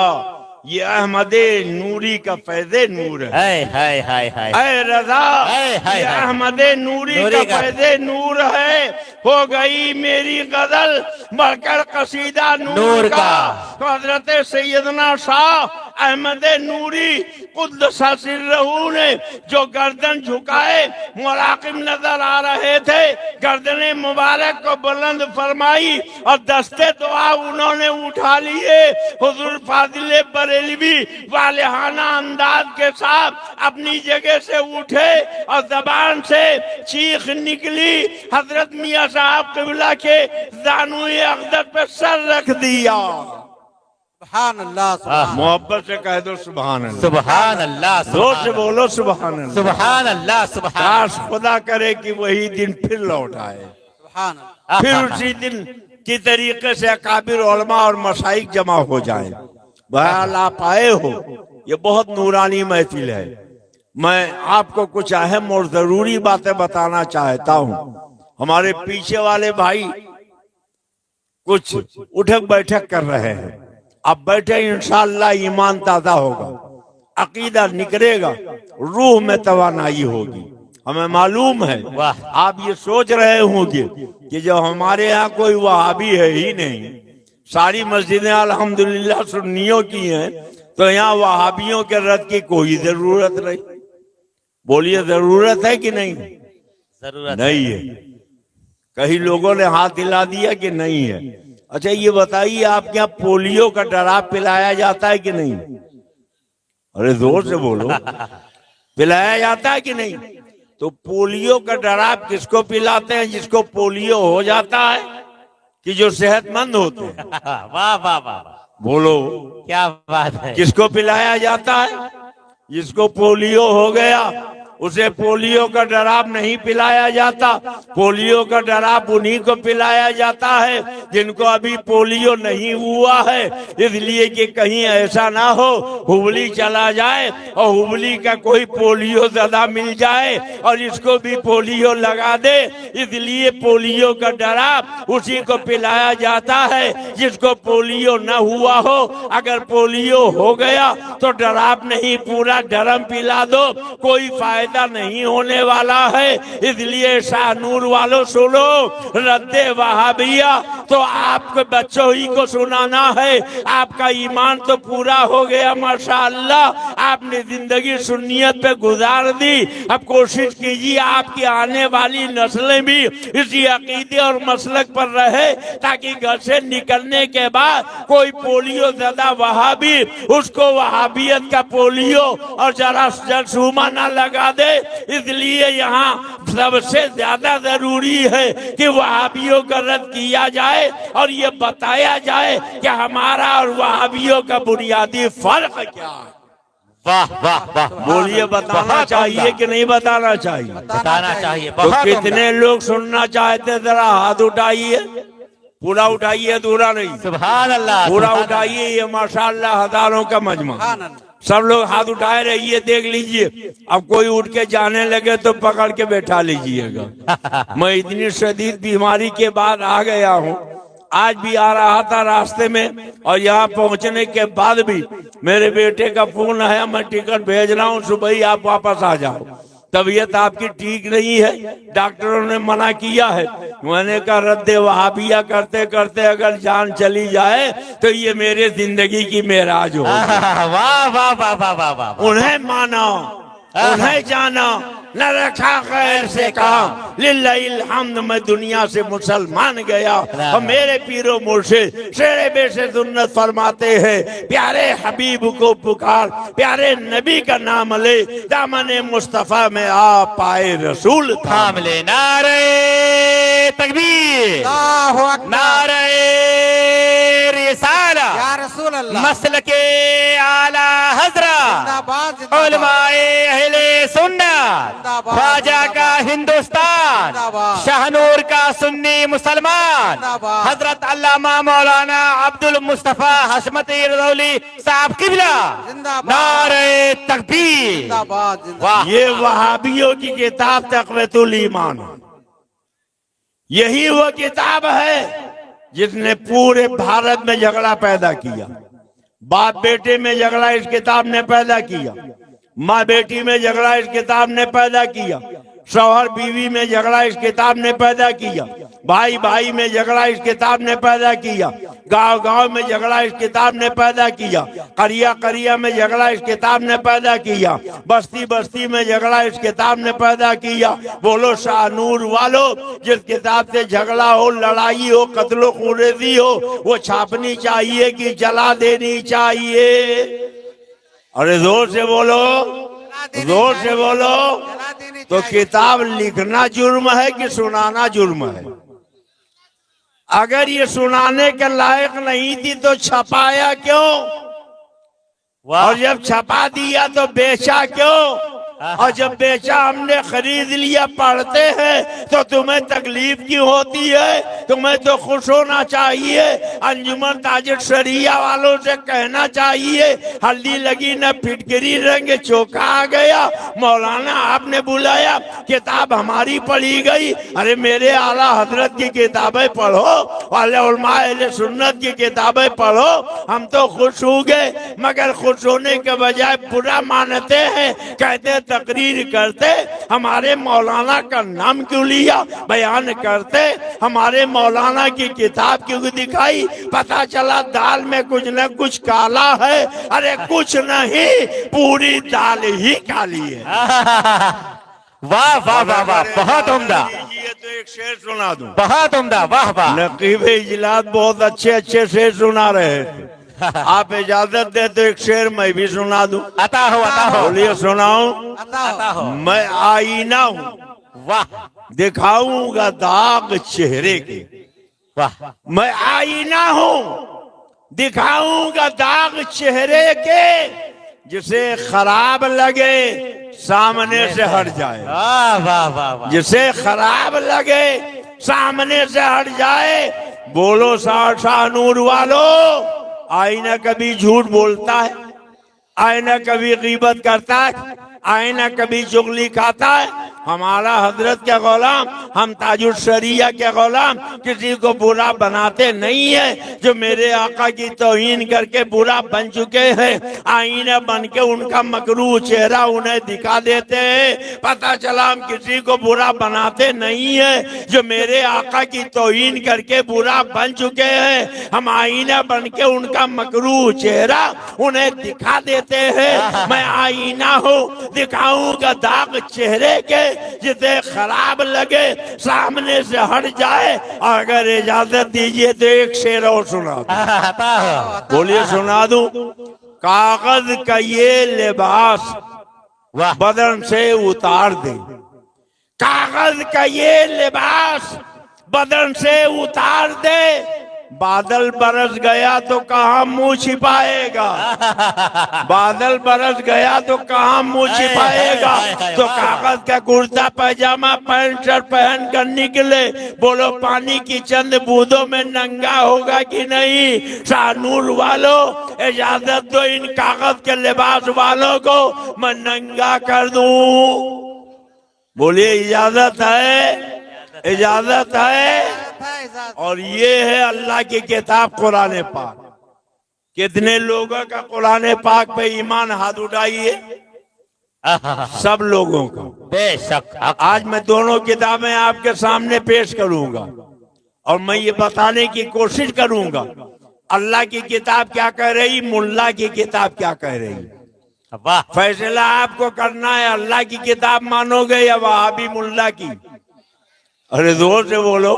ये अहमदे नूरी का फैज़े नूर है। हाय हाय हाय हाय ऐ रजा, हाय, हाय, ये हाय। अहमदे नूरी का फैज़े नूर है। हो गई मेरी गजल बढ़कर कसीदा नूर का। तो हजरत सैयदना शाह अहमद नूरी कुद्दसा सिर्रहू ने जो गर्दन झुकाए मुराकिब नजर आ रहे थे, गर्दने मुबारक को बुलंद फरमाई और दस्ते दुआ उन्होंने उठा लिए। हुजूर फाजिल बरेलवी वालेहाना अंदाज के साथ अपनी जगह से उठे और जबान से चीख निकली। हजरत मियां साहब क़िबला के ज़ानुए अक़दस पे सर रख दिया। सुभान अल्लाह, मोहब्बत से कह दो सुभान अल्लाह, सुभान अल्लाह, जोर से बोलो सुभान अल्लाह। सुभान अल्लाह, सुभान काश खुदा करे कि वही दिन फिर लौट आए, सुभान अल्लाह। फिर उसी दिन की तरीके से अकाबिर उलमा और मशाइख जमा हो जाए। बहरहाल आप आए हो, ये बहुत नूरानी महफिल है। मैं आपको कुछ अहम और जरूरी बातें बताना चाहता हूँ। हमारे पीछे वाले भाई कुछ उठक बैठक कर रहे हैं। अब बैठे इंशाअल्लाह ईमान ताजा होगा, अकीदा निकलेगा, रूह में तवानाई होगी। हमें मालूम है वाह। आप ये सोच रहे होंगे कि जो हमारे यहाँ कोई वहाबी है ही नहीं, सारी मस्जिदें अल्हम्दुलिल्लाह सुन्नियों की हैं, तो यहाँ वहाबियों के रद्द की कोई जरूरत नहीं। बोलिए जरूरत है कि नहीं? जरूरत नहीं है। कई लोगों ने हाथ हिला दिया कि नहीं है। अच्छा ये बताइए, आपके यहाँ पोलियो का डराव पिलाया जाता है कि नहीं? अरे जोर से बोलो, पिलाया जाता है कि नहीं? तो पोलियो का डराव किसको पिलाते हैं? जिसको पोलियो हो जाता है कि जो सेहतमंद होते हैं? वाह वाह वाह, बोलो क्या बात है। किसको पिलाया जाता है? जिसको पोलियो हो गया उसे पोलियो का डराव नहीं पिलाया जाता। पोलियो का डराव उन्हीं को पिलाया जाता है जिनको अभी पोलियो नहीं हुआ है, इसलिए कि कहीं ऐसा ना हो हुबली चला जाए और हुबली का कोई पोलियो ज़्यादा मिल जाए और इसको भी पोलियो लगा दे। इसलिए पोलियो का डराव उसी को पिलाया जाता है जिसको पोलियो न हुआ हो। अगर पोलियो हो गया तो डराव नहीं, पूरा ड्रम पिला दो, कोई फायदा नहीं होने वाला है। इसलिए शाहनूर वालों सुनो, रद्दे वहाबिया तो आपके बच्चों ही को सुनाना है। आपका ईमान तो पूरा हो गया माशाअल्लाह, आपने जिंदगी सुन्नियत पे गुजार दी। अब कोशिश कीजिए आपकी आने वाली नस्लें भी इसी अकीदे और मसलक पर रहे, ताकि घर से निकलने के बाद कोई पोलियो ज़्यादा वहाबी उसको वहाबियत का पोलियो और जरा जरसूमा ना लगा दे। इसलिए यहाँ सबसे ज्यादा जरूरी है कि वहाबियों का रद्द किया जाए और ये बताया जाए कि हमारा और वहाबियों का बुनियादी फर्क क्या है। वाह वाह वाह, बोलिए बताना चाहिए कि नहीं बताना चाहिए? बताना चाहिए। तो बहुत कितने लोग सुनना चाहते, जरा हाथ उठाइए। पूरा उठाइए, अधूरा नहीं, सुभान अल्लाह, पूरा सुभान उठाइए। ये माशाअल्लाह हजारों का मजमा, सुभान अल्लाह। सब लोग हाथ उठाए रहिए, देख लीजिए। अब कोई उठ के जाने लगे तो पकड़ के बैठा लीजिएगा। मैं इतनी शदीद बीमारी के बाद आ गया हूँ, आज भी आ रहा था रास्ते में और यहाँ पहुँचने के बाद भी मेरे बेटे का फोन आया, मैं टिकट भेज रहा हूँ, सुबह ही आप वापस आ जाओ, तबीयत आपकी ठीक नहीं है, डॉक्टरों ने मना किया है। मैंने कहा रद्दे वहाबिया करते करते अगर जान चली जाए तो ये मेरे जिंदगी की मेराज हो। वाह वाह वाह वाह वाह वाह, उन्हें मानो, उन्हें जानो, न रखा खैर से काम, लिल्लाहिल हम्द, मैं दुनिया से मुसलमान गया। और मेरे पीरो मुर्शिद शेरे बेशे सुन्नत फरमाते हैं, प्यारे हबीब को पुकार, प्यारे नबी का नाम ले, दामने मुस्तफा में आ पाए रसूल थाम ले। नारे तकबीर, अल्लाहु अकबर, नारे रिसाला, या रसूल अल्लाह, मसलके आला हजरत, जिंदाबाद जिंदाबाद, उलमाए अहले सुन्नत, जिंदाबाद, ख्वाजा का हिंदुस्तान, जिंदाबाद, शाहनूर का सुन्नी मुसलमान, जिंदाबाद, हजरत अल्लामा मौलाना अब्दुल मुस्तफा हशमती रज़ौली साहब किबला, जिंदाबाद, नारे तकबीर, जिंदाबाद, जिंदाबाद। वाह। ये वहाबियों की किताब तक़वीतुल ईमान, यही वो किताब है जिसने पूरे भारत में झगड़ा पैदा किया। बाप बेटे में झगड़ा इस किताब ने पैदा किया, माँ बेटी में झगड़ा इस किताब ने पैदा किया, शौहर बीवी में झगड़ा इस किताब ने पैदा किया, भाई भाई में झगड़ा इस किताब ने पैदा किया, गांव गांव में झगड़ा इस किताब ने पैदा किया, करिया करिया में झगड़ा इस किताब ने पैदा किया, बस्ती बस्ती में झगड़ा इस किताब ने पैदा किया। बोलो शाहनूर वालो, जिस किताब से झगड़ा हो, लड़ाई हो, कत्लो खुरेजी हो, वो छापनी चाहिए कि जला देनी चाहिए? अरे जोर से बोलो, जोर से बोलो। जला देनी तो चाहिए। किताब लिखना जुर्म है कि सुनाना जुर्म है? अगर ये सुनाने के लायक नहीं थी तो छपाया क्यों? और जब छपा दिया तो बेचा क्यों? और जब बेचा हमने खरीद लिया, पढ़ते हैं तो तुम्हें तकलीफ क्यों होती है? तुम्हें तो खुश होना चाहिए। अंजुमन ताजिर शरिया वालों से कहना चाहिए, हल्दी लगी न फिटकरी रंग चौका आ गया। मौलाना आपने बुलाया, किताब हमारी पढ़ी गई। अरे मेरे आला हजरत की किताबें पढ़ो, वाले उलमा अहले सुन्नत की किताबें पढ़ो। हम तो खुश हो गए, मगर खुश होने के बजाय बुरा मानते हैं, कहते तकरीर करते हमारे मौलाना का नाम क्यों लिया, बयान करते हमारे मौलाना की किताब क्यों दिखाई। पता चला दाल में कुछ न कुछ काला है। अरे कुछ नहीं, पूरी दाल ही काली है। वाह वाह वाह वाह, बहुत उम्दा। ये तो एक शेर सुना दूं। बहुत उम्दा, वाह वाह। नकीब इजलास बहुत अच्छे अच्छे शेर सुना रहे थे। आप इजाजत दे तो एक शेर मैं भी सुना दूं। अता हो, अता हो। बोलिए, सुनाऊं? अता हो। मैं आईना हूँ, वाह दिखाऊंगा दाग चेहरे के। वाह। मैं आईना हूँ, दिखाऊंगा दाग चेहरे के, जिसे खराब लगे सामने से हट जाए। वाह वाह वाह वाह। जिसे खराब लगे सामने से हट जाए। बोलो शाहनूर वालो, आईना कभी झूठ बोलता है, आईना कभी गीबत करता है, आईना कभी चुगली खाता है। हमारा हजरत के गुलाम, हम ताजुल शरिया के गुलाम किसी को बुरा बनाते नहीं है। जो मेरे आका की तौहीन करके बुरा बन चुके हैं, आईना बन के उनका मकरूह चेहरा उन्हें दिखा देते हैं। पता चला हम किसी को बुरा बनाते नहीं है। जो मेरे आका की तौहीन करके बुरा बन चुके हैं, हम आईना बन के उनका मकरूह चेहरा उन्हें दिखा देते हैं। मैं आईना हूँ, दिखाऊंगा दाग चेहरे के, जिसे खराब लगे सामने से हट जाए। अगर इजाजत दीजिए तो एक शेर और सुना दूं। बोलिए, सुना दूं? कागज का ये लिबास बदन से उतार दे, कागज का ये लिबास बदन से उतार दे। बादल बरस गया तो कहाँ मुंह छिपाएगा, बादल बरस गया तो कहाँ मुंह छिपाएगा। तो कागज का कुर्ता पैजामा पैंट शर्ट पहन कर निकले, बोलो पानी की चंद बूंदों में नंगा होगा कि नहीं? शाहनूर वालों, इजाजत दो इन कागज के लिबास वालों को मैं नंगा कर दूं। बोलिए, इजाजत है? इजाजत है? और ये है अल्लाह की किताब कुरान पाक। कितने लोगों का कुरान पाक पे ईमान? हाथ उठाइए। सब लोगों का, बेशक। आज मैं दोनों किताबें आपके सामने पेश करूंगा और मैं ये बताने की कोशिश करूंगा अल्लाह की किताब क्या कह रही, मुल्ला की किताब क्या कह रही। वाह। फैसला आपको करना है, अल्लाह की किताब मानोगे या वहाबी मुल्ला की? अरे जोर से बोलो।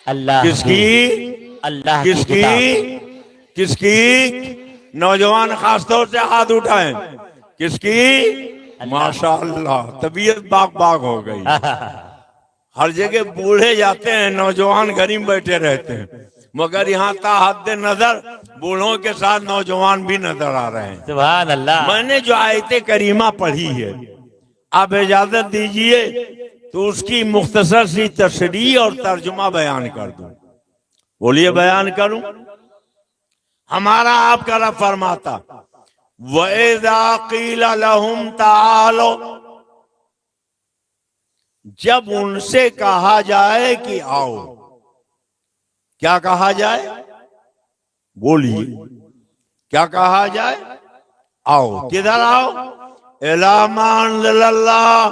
अल्लाह किसकी? अल्लाह किसकी? किसकी? नौजवान खासतौर से हाथ उठाएं। किसकी? माशाअल्लाह, तबीयत बाग बाग हो गई। हर जगह बूढ़े जाते हैं, नौजवान घर में बैठे रहते हैं, मगर यहाँ ताहद नजर बूढ़ों के साथ नौजवान भी नजर आ रहे हैं। सुभान अल्लाह। मैंने जो आयते करीमा पढ़ी है, आप इजाजत दीजिए तो उसकी मुख्तसर सी तशरीह और तर्जुमा बयान कर दूं। बोलिए, बयान करूं? हमारा आपका रब फरमाता, वइज़ा क़ीला लहुम तालो, जब उनसे कहा जाए कि आओ। क्या कहा जाए? बोलिए। क्या कहा जाए? आओ, किधर आओ? इलामान अल्लाह,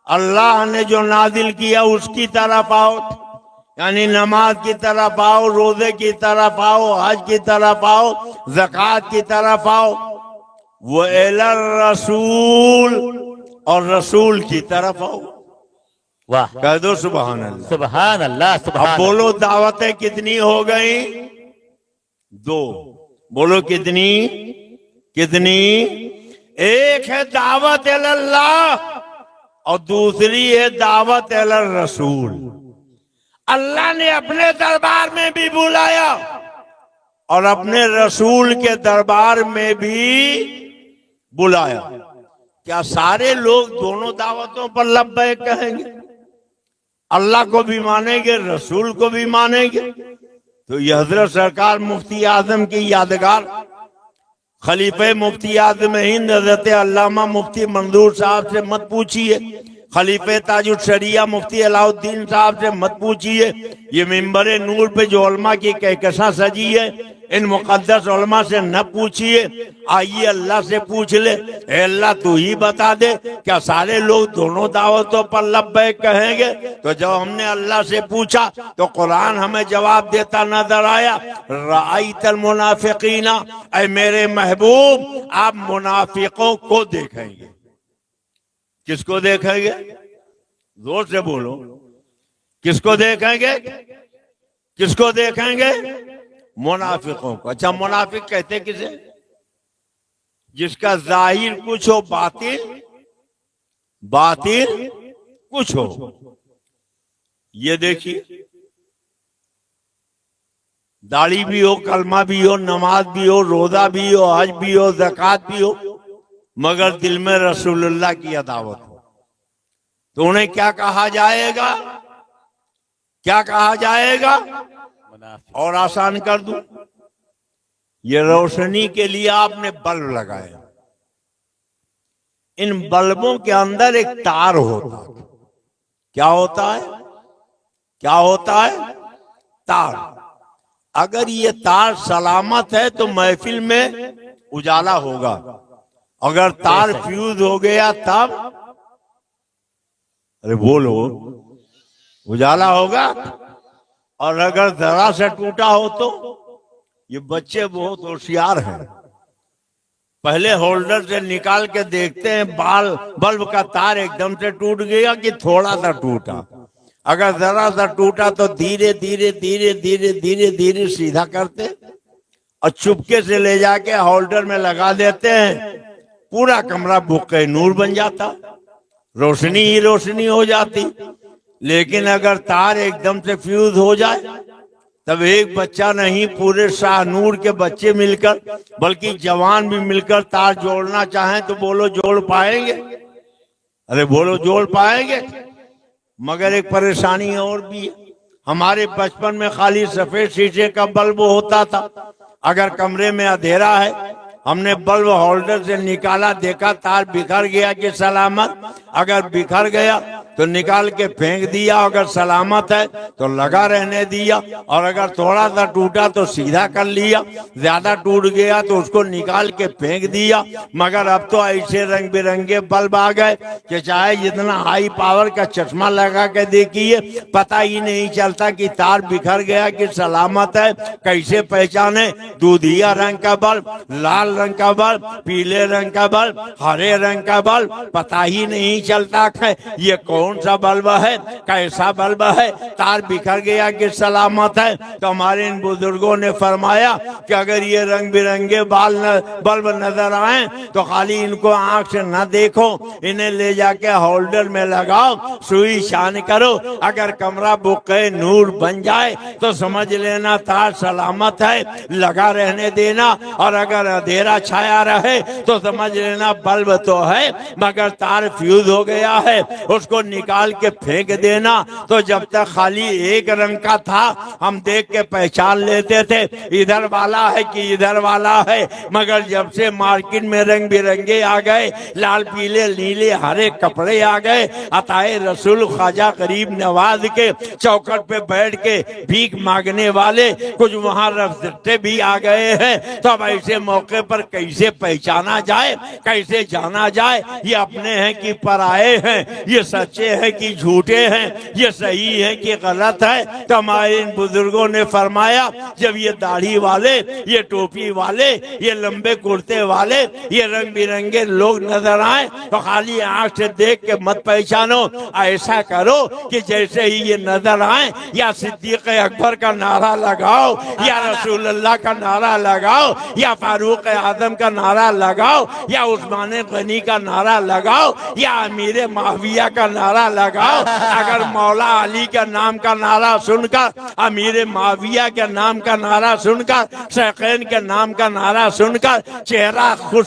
अल्लाह ने जो नाजिल किया उसकी तरफ आओ, यानी नमाज की तरफ आओ, रोजे की तरफ आओ, हज की तरफ आओ, ज़कात की तरफ आओ। वो एलर रसूल, और रसूल की तरफ आओ। वाह, कह दो सुभान अल्लाह। सुभान अल्लाह, सुभान अब बोलो दावतें कितनी हो गई? दो। बोलो कितनी? कितनी? एक है दावत अल्लाह और दूसरी है दावत अलर रसूल। अल्लाह ने अपने दरबार में भी बुलाया और अपने रसूल के दरबार में भी बुलाया। क्या सारे लोग दोनों दावतों पर लब्बैक कहेंगे? अल्लाह को भी मानेंगे, रसूल को भी मानेंगे? तो ये हजरत सरकार मुफ्ती आजम की यादगार खलीफे मुफ्ती आजम हिंद हजरत अल्लामा मुफ्ती मंजूर साहब से मत पूछिए, खलीफे ताजुल शरिया मुफ्ती अलाउद्दीन साहब से मत पूछिए, ये मिंबर नूर पे जो उलमा की कहकशा सजी है इन मुकद्दस उलमा से न पूछिए, आइए अल्लाह से पूछ ले। ए अल्लाह तू ही बता दे क्या सारे लोग दोनों दावतों पर लब्बैक कहेंगे? तो जब हमने अल्लाह से पूछा तो कुरान हमें जवाब देता नजर आया, राइतल मुनाफिकीना, ऐ मेरे महबूब आप मुनाफिकों को देखेंगे। किसको देखेंगे? जोर से बोलो, किसको देखेंगे? किसको देखेंगे? मुनाफिकों को। अच्छा, मुनाफिक कहते किसे? जिसका जाहिर कुछ हो, बातिन बातिन कुछ हो। ये देखिए, दाढ़ी भी हो, कलमा भी हो, नमाज भी हो, रोजा भी हो, हज भी हो, ज़कात भी हो, मगर दिल में रसूलुल्लाह की अदावत हो, तो उन्हें क्या कहा जाएगा? क्या कहा जाएगा? और आसान कर दूं, ये रोशनी के लिए आपने बल्ब लगाया, इन बल्बों के अंदर एक तार होता है। क्या होता है? क्या होता है? तार। अगर ये तार सलामत है तो महफिल में उजाला होगा, अगर तार फ्यूज हो गया तब, अरे बोलो, उजाला होगा। और अगर जरा से टूटा हो तो, ये बच्चे बहुत होशियार हैं, पहले होल्डर से निकाल के देखते हैं बल्ब का तार एकदम से टूट गया कि थोड़ा सा टूटा। अगर जरा सा टूटा तो धीरे धीरे धीरे धीरे धीरे धीरे सीधा करते और चुपके से ले जाके होल्डर में लगा देते हैं, पूरा कमरा बुक्के नूर बन जाता, रोशनी ही रोशनी हो जाती। लेकिन अगर तार एकदम से फ्यूज हो जाए तब एक बच्चा नहीं, पूरे शाहनूर के बच्चे मिलकर, बल्कि जवान भी मिलकर तार जोड़ना चाहें तो बोलो जोड़ पाएंगे? अरे बोलो जोड़ पाएंगे? मगर एक परेशानी और भी है, हमारे बचपन में खाली सफेद शीशे का बल्ब होता था। अगर कमरे में अंधेरा है, हमने बल्ब होल्डर से निकाला, देखा तार बिखर गया कि सलामत, अगर बिखर गया तो निकाल के फेंक दिया, अगर सलामत है तो लगा रहने दिया, और अगर थोड़ा सा टूटा तो सीधा कर लिया, ज्यादा टूट गया तो उसको निकाल के फेंक दिया। मगर अब तो ऐसे रंग बिरंगे बल्ब आ गए कि चाहे जितना हाई पावर का चश्मा लगा के देखिए, पता ही नहीं चलता कि तार बिखर गया कि सलामत है। कैसे पहचाने? दूधिया रंग का बल्ब, लाल रंग का बल्ब, पीले रंग का बल्ब, हरे रंग का बल्ब, पता ही नहीं चलता है ये कौन सा बल्ब है, कैसा बल्ब है। तार बिखर गया कि सलामत है। तो हमारे इन बुजुर्गों ने फरमाया कि अगर ये रंग बिरंगे बल्ब नजर आए तो खाली इनको आंख से न देखो, इन्हें ले जाके होल्डर में लगाओ, सुई शान करो, अगर कमरा बुक्के नूर बन जाए तो समझ लेना तार सलामत है, लगा रहने देना। और अगर अंधेरा छाया रहे तो समझ लेना बल्ब तो है मगर तार फ्यूज हो गया है, उसको निकाल के फेंक देना। तो जब तक खाली एक रंग का था हम देख के पहचान लेते थे इधर वाला है कि इधर वाला है, मगर जब से मार्केट में रंग बिरंगे आ गए, लाल पीले नीले हरे कपड़े आ गए, अताए रसूल ख्वाजा गरीब नवाज के चौखट पे बैठ के भीख मांगने वाले कुछ वहां रफ्ते भी आ गए हैं। तो अब ऐसे मौके पर कैसे पहचाना जाए, कैसे जाना जाए ये अपने हैं कि पराए हैं, ये सच्चे हैं कि झूठे हैं, ये सही है कि गलत है। तो हमारे इन बुजुर्गों ने फरमाया जब ये दाढ़ी वाले, ये टोपी वाले, ये लंबे कुर्ते वाले, ये रंग बिरंगे लोग नजर आए तो खाली आंख से देख के मत पहचानो, ऐसा करो कि जैसे ही ये नजर आए या सिद्दीक अकबर का नारा लगाओ, या रसूलुल्लाह का नारा लगाओ, या फारूक आजम का नारा लगाओ, या उस्मान गनी का नारा लगाओ, या अमीर माविया का नारा लगाओ। अगर मौला अली का नाम का नारा सुनकर, अमीर माविया के नाम का नारा सुनकर, शैखैन के नाम का नारा सुनकर चेहरा खुश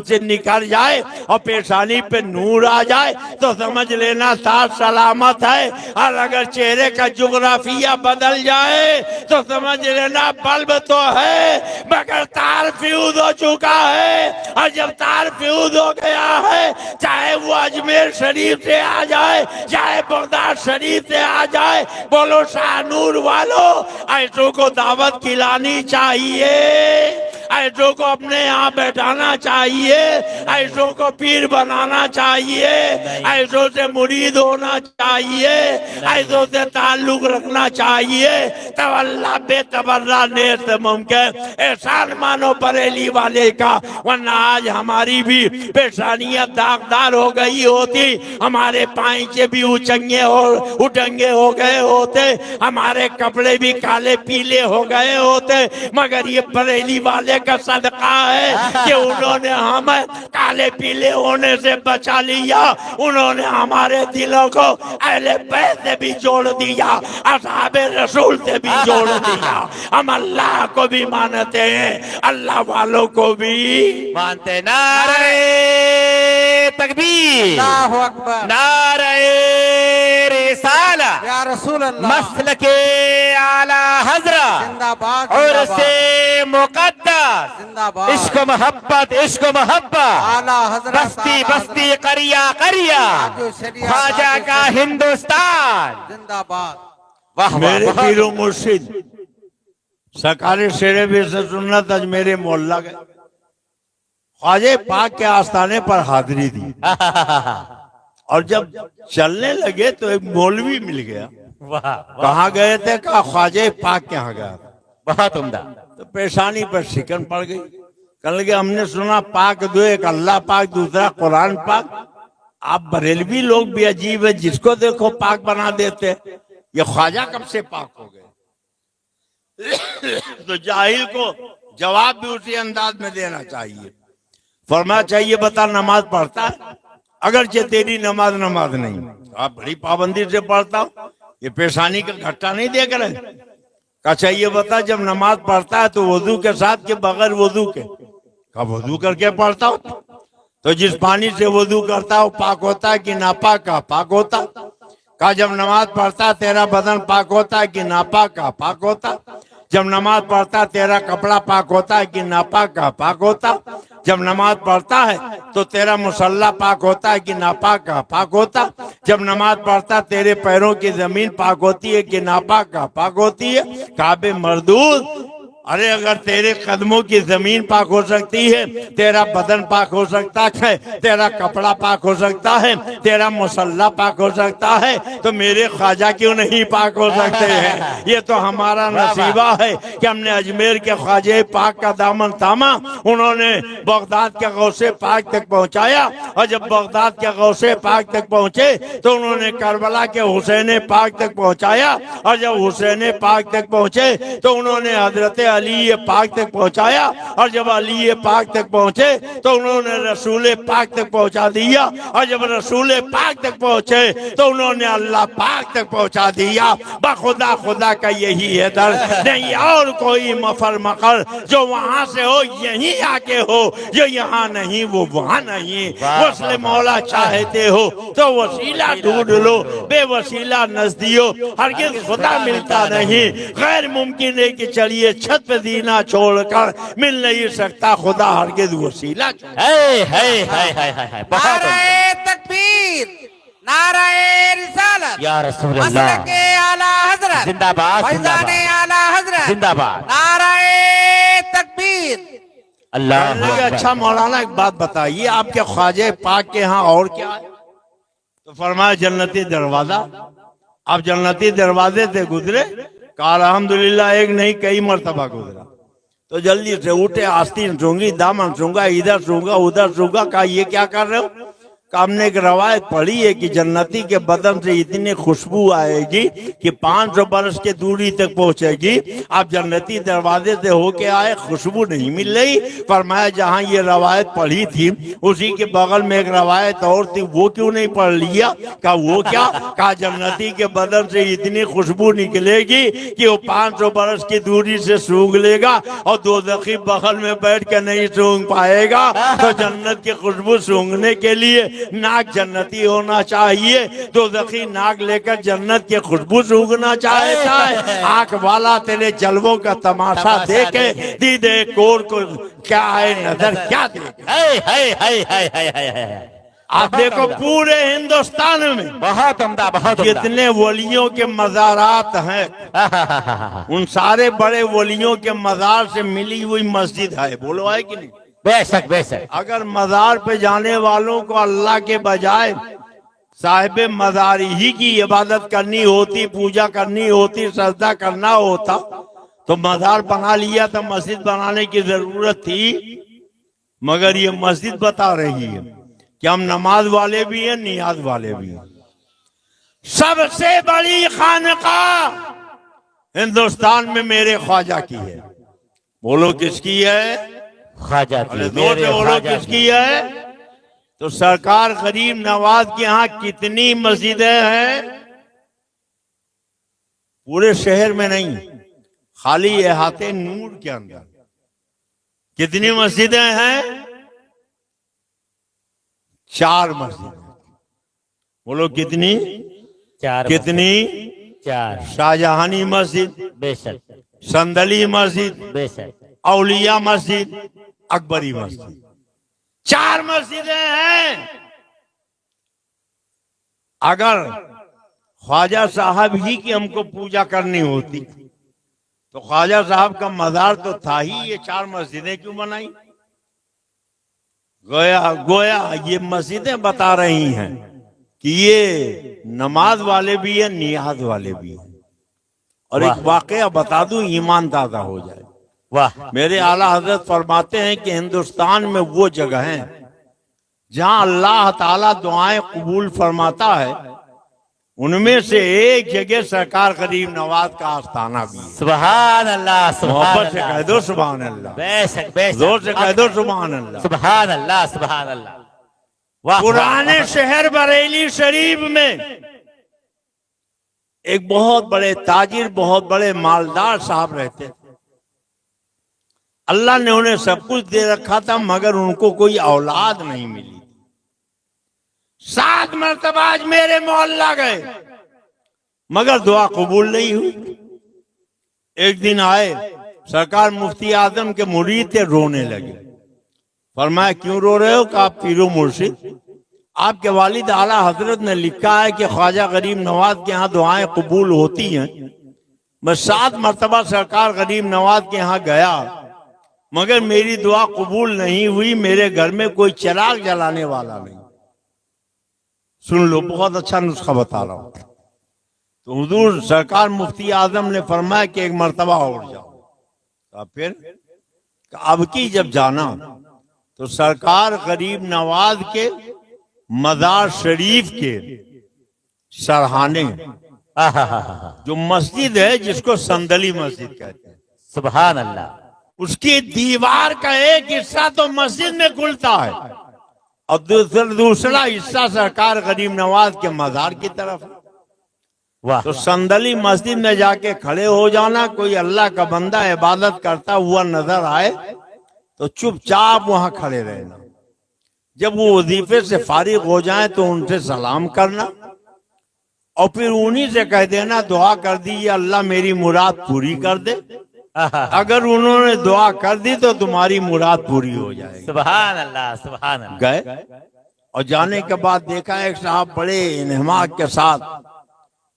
से निकल जाए और पेशानी पे नूर आ जाए तो समझ लेना साथ सलामत है। और अगर चेहरे का जुग्राफिया बदल जाए तो समझ लेना बल्ब तो है मगर तार फ्यूज हो चुका है। और जब तार फ्यूज हो गया है, चाहे वो अजमेर शरीफ से आ जाए, चाहे बगदाद शरीफ से आ जाए, बोलो शाहनूर वालों ऐसों को दावत खिलानी चाहिए, ऐसों को अपने यहाँ बैठाना चाहिए, ऐसों को पीर बनाना चाहिए, ऐसों से मुरीद होना चाहिए, ऐसों से ताल्लुक रखना चाहिए। तब अल्लाह बेतबर्रा नेस्त मुमकिन एहसान मानो बरेली वाले का, वरना आज हमारी भी पेशानियां दागदार हो गई होती, हमारे पांचे भी उठंगे हो गए होते, हमारे कपड़े भी काले पीले हो गए होते। मगर ये बरेली वाले का सदका है कि उन्होंने हमें काले पीले होने से बचा लिया, उन्होंने हमारे दिलों को अहले बैत से भी जोड़ दिया, असहाबे रसूल से भी जोड़ दिया। हम अल्लाह को भी मानते हैं, अल्लाह वालों को भी मानते। नारे तकबीर, अल्लाहु अकबर, नारे रिसाला, या रसूल अल्लाह, मसलके आला हजरा जिंदाबाद, और से मुकद्दस, जिंदाबाद, इश्क मोहब्बत, इश्क मोहब्बत, आला हजरत, बस्ती बस्ती करिया करिया, ख्वाजा का हिंदुस्तान जिंदाबाद। वाह मेरे वाह पीरो मुर्शिद सरकारी शेरे भी से सुन्नत आज मेरे मोहल्ला गए, ख्वाजे पाक के आस्थाने पर हाजिरी दी और जब चलने लगे तो एक मौलवी मिल गया। वाह कहाँ गए थे? कहा ख्वाजे पाक के यहाँ गया। बहुत उम्दा। तो पेशानी पर शिकन पड़ गई। कहने लगे हमने सुना पाक दो, एक अल्लाह पाक, दूसरा कुरान पाक। आप बरेलवी लोग भी अजीब है, जिसको देखो पाक बना देते। ये ख्वाजा कब से पाक हो गए? तो जाहिल को जवाब भी उसी अंदाज में देना चाहिए। फरमाया चाहिए बता नमाज पढ़ता है? अगरचे तेरी नमाज नहीं, आप बड़ी पाबंदी से पढ़ता हूँ, ये पेशानी का घट्टा नहीं देख रहे? का चाहिए बता जब नमाज पढ़ता है तो वजू के साथ के बगैर वजू के? का वजू करके पढ़ता हूँ। तो जिस पानी से वजू करता है वो पाक होता है कि नापाक? का पाक होता। का जब नमाज पढ़ता तेरा बदन पाक होता है कि नापाक? का पाक होता। जब नमाज पढ़ता तेरा कपड़ा पाक होता है कि नापाक? का पाक होता। जब नमाज पढ़ता है तो तेरा मुसल्ला पाक होता है कि नापाक? का पाक होता। जब नमाज पढ़ता तेरे पैरों की जमीन पाक होती है कि नापाक? का पाक होती है। काबे मरदूद, अरे अगर तेरे कदमों की जमीन पाक हो सकती है, तेरा बदन पाक हो सकता है, तेरा कपड़ा पाक हो सकता है, तेरा मुसल्ला पाक हो सकता है, तो मेरे ख्वाजा क्यों नहीं पाक हो सकते हैं? ये तो हमारा नसीबा है कि हमने अजमेर के ख्वाजे पाक का दामन थामा, उन्होंने बगदाद के गौसे पाक तक पहुंचाया। और जब बगदाद के गौसे पाक तक पहुंचे तो उन्होंने करबला के हुसैन पाक तक पहुंचाया। और जब हुसैन पाक तक पहुंचे तो उन्होंने हजरत अली पाक तक पहुंचाया, और जब अली पाक तक पहुंचे तो उन्होंने रसूल पाक तक पहुंचा दिया, और जब रसूल पाक तक पहुंचे तो उन्होंने अल्लाह पाक तक पहुंचा दिया। बखुदा खुदा का यही है दर, नहीं और कोई मफर मकर, जो वहां से हो यहीं आके हो, जो यहाँ नहीं वो वहां नहीं। वस्ल मौला चाहते हो तो वसीला ढूंढ लो, बेवसीला नजदियो हरगिज़ खुदा मिलता नहीं। गैर मुमकिन है कि चलिए छत पे दीना छोड़कर, मिल नहीं सकता खुदा हरगिज़ वसीला। नाराए तकबीर, नाराए रिसालत, या रसूल अल्लाह, मसलके आला हजरत, जिंदाबाद, फैजाने आला हजरत, जिंदाबाद, नाराए तकबीर। अल्लाह कहने लगे, अच्छा मौलाना एक बात बताइए, आपके ख्वाजा पाक के यहाँ और क्या है? तो फरमाया जन्नती दरवाजा। आप जन्नती दरवाजे से गुजरे? कहा अल्हम्दुलिल्लाह, एक नहीं कई मरतबा गुजरा। तो जल्दी से उठे, आस्तीन सूंघी, दामन सूंघा, इधर सूंघा उधर सूंघा। कहा ये क्या कर रहे हो? हमने एक रवायत पढ़ी है कि जन्नती के बदन से इतनी खुशबू आएगी कि 500 बरस के दूरी तक पहुंचेगी। आप जन्नती दरवाजे से होके आए, खुशबू नहीं मिल रही। फरमाया जहां ये रवायत पढ़ी थी उसी के बगल में एक रवायत और थी, वो क्यों नहीं पढ़ लिया? कहा वो क्या? कहा जन्नती के बदन से इतनी खुशबू निकलेगी कि वो 500 बरस की दूरी से सूंघ लेगा, और दोज़खी बगल में बैठ के नहीं सूंघ पाएगा। तो जन्नत की खुशबू सूंघने के लिए नाक जन्नती होना चाहिए। दोज़खी नाक लेकर जन्नत की खुशबू सूंघना चाहता है। आंख वाला तेरे जलवों का तमाशा देखे, दीदे कोर को क्या है नजर क्या देखे। आप देखो पूरे हिंदुस्तान में बहुत उम्दा, बहुत उम्दा। जितने वलियों के मज़ारात हैं, उन सारे बड़े वलियों के मज़ार से मिली हुई मस्जिद है। बोलो है कि नहीं? बेशक बेशक। अगर मज़ार पे जाने वालों को अल्लाह के बजाय साहिब मज़ार ही की इबादत करनी होती, पूजा करनी होती, सजदा करना होता, तो मज़ार बना लिया था, मस्जिद बनाने की जरूरत थी। मगर ये मस्जिद बता रही है कि हम नमाज वाले भी हैं, नियाज वाले भी हैं। सबसे बड़ी खानकाह हिंदुस्तान में मेरे ख्वाजा की है। बोलो किसकी है? ख्वाजा अरे जोर से बोलो किसकी है? तो सरकार गरीब नवाज के यहाँ कितनी मस्जिदें हैं? पूरे शहर में नहीं, खाली एहाते नूर के अंदर कितनी मस्जिदें हैं? 4 मस्जिद। बोलो कितनी? 4। कितनी? 4। शाहजहानी मस्जिद, बेशक, संदली मस्जिद, बेशक, औलिया मस्जिद, अकबरी मस्जिद। 4 मस्जिदें हैं। अगर ख्वाजा साहब ही की हमको पूजा करनी होती तो ख्वाजा साहब का मज़ार तो था ही, ये 4 मस्जिदें क्यों बनाई? गोया ये मस्जिदें बता रही हैं कि ये नमाज वाले भी हैं, नियाज वाले भी हैं। और एक वाकया बता दूं, ईमान ताज़ा हो जाए। वाह। मेरे आला हजरत फरमाते हैं कि हिंदुस्तान में वो जगह है जहां अल्लाह ताला दुआएं कबूल फरमाता है, उनमें से एक जगह सरकार गरीब नवाज का आस्थाना भी है। सुभान अल्लाह, सुभान मोहब्बत से अल्लाह। कह दो सुभान अल्लाह, बेशक बेशक। जोर से कह दो सुभान अल्लाह। सुभान अल्लाह, सुभान अल्लाह। वाह। पुराने शहर बरेली शरीफ में एक बहुत बड़े ताजिर, बहुत बड़े मालदार साहब रहते थे। अल्लाह ने उन्हें सब कुछ दे रखा था, मगर उनको कोई औलाद नहीं मिली। 7 मरतबा आज मेरे मोहल्ला गए, मगर दुआ कबूल नहीं हुई। एक दिन आए, सरकार मुफ्ती आजम के मुरीद थे, रोने लगे। फरमाया क्यों रो रहे हो? कहा पीरो मुर्शिद, आपके वालिद आला हजरत ने लिखा है कि ख्वाजा गरीब नवाज के यहाँ दुआएं कबूल होती हैं। मैं 7 मरतबा सरकार गरीब नवाज के यहाँ गया, मगर मेरी दुआ कबूल नहीं हुई। मेरे घर में कोई चिराग जलाने वाला नहीं। सुन लो, बहुत अच्छा नुस्खा बता रहा हूं। तो हुजूर सरकार मुफ्ती आजम ने फरमाया कि एक मरतबा और जाओ। फिर अब की जब जाना तो सरकार गरीब नवाज के मज़ार शरीफ के सरहाने जो मस्जिद है, जिसको संदली मस्जिद कहते हैं, सुभान अल्लाह। उसकी दीवार का एक हिस्सा तो मस्जिद में खुलता है और दूसरा हिस्सा सरकार गरीब नवाज के मजार की तरफ। वाह तो संदली मस्जिद में जाके खड़े हो जाना, कोई अल्लाह का बंदा इबादत करता हुआ नजर आए तो चुपचाप वहां खड़े रहना। जब वो वजीफे से फारिग हो जाए तो उनसे सलाम करना और फिर उन्हीं से कह देना दुआ कर दी अल्लाह मेरी मुराद पूरी कर दे। अगर उन्होंने दुआ कर दी तो तुम्हारी मुराद पूरी हो जाएगी। सुभान अल्लाह सुभान अल्लाह। गए और जाने के बाद देखा एक साहब बड़े इन्हमाक के साथ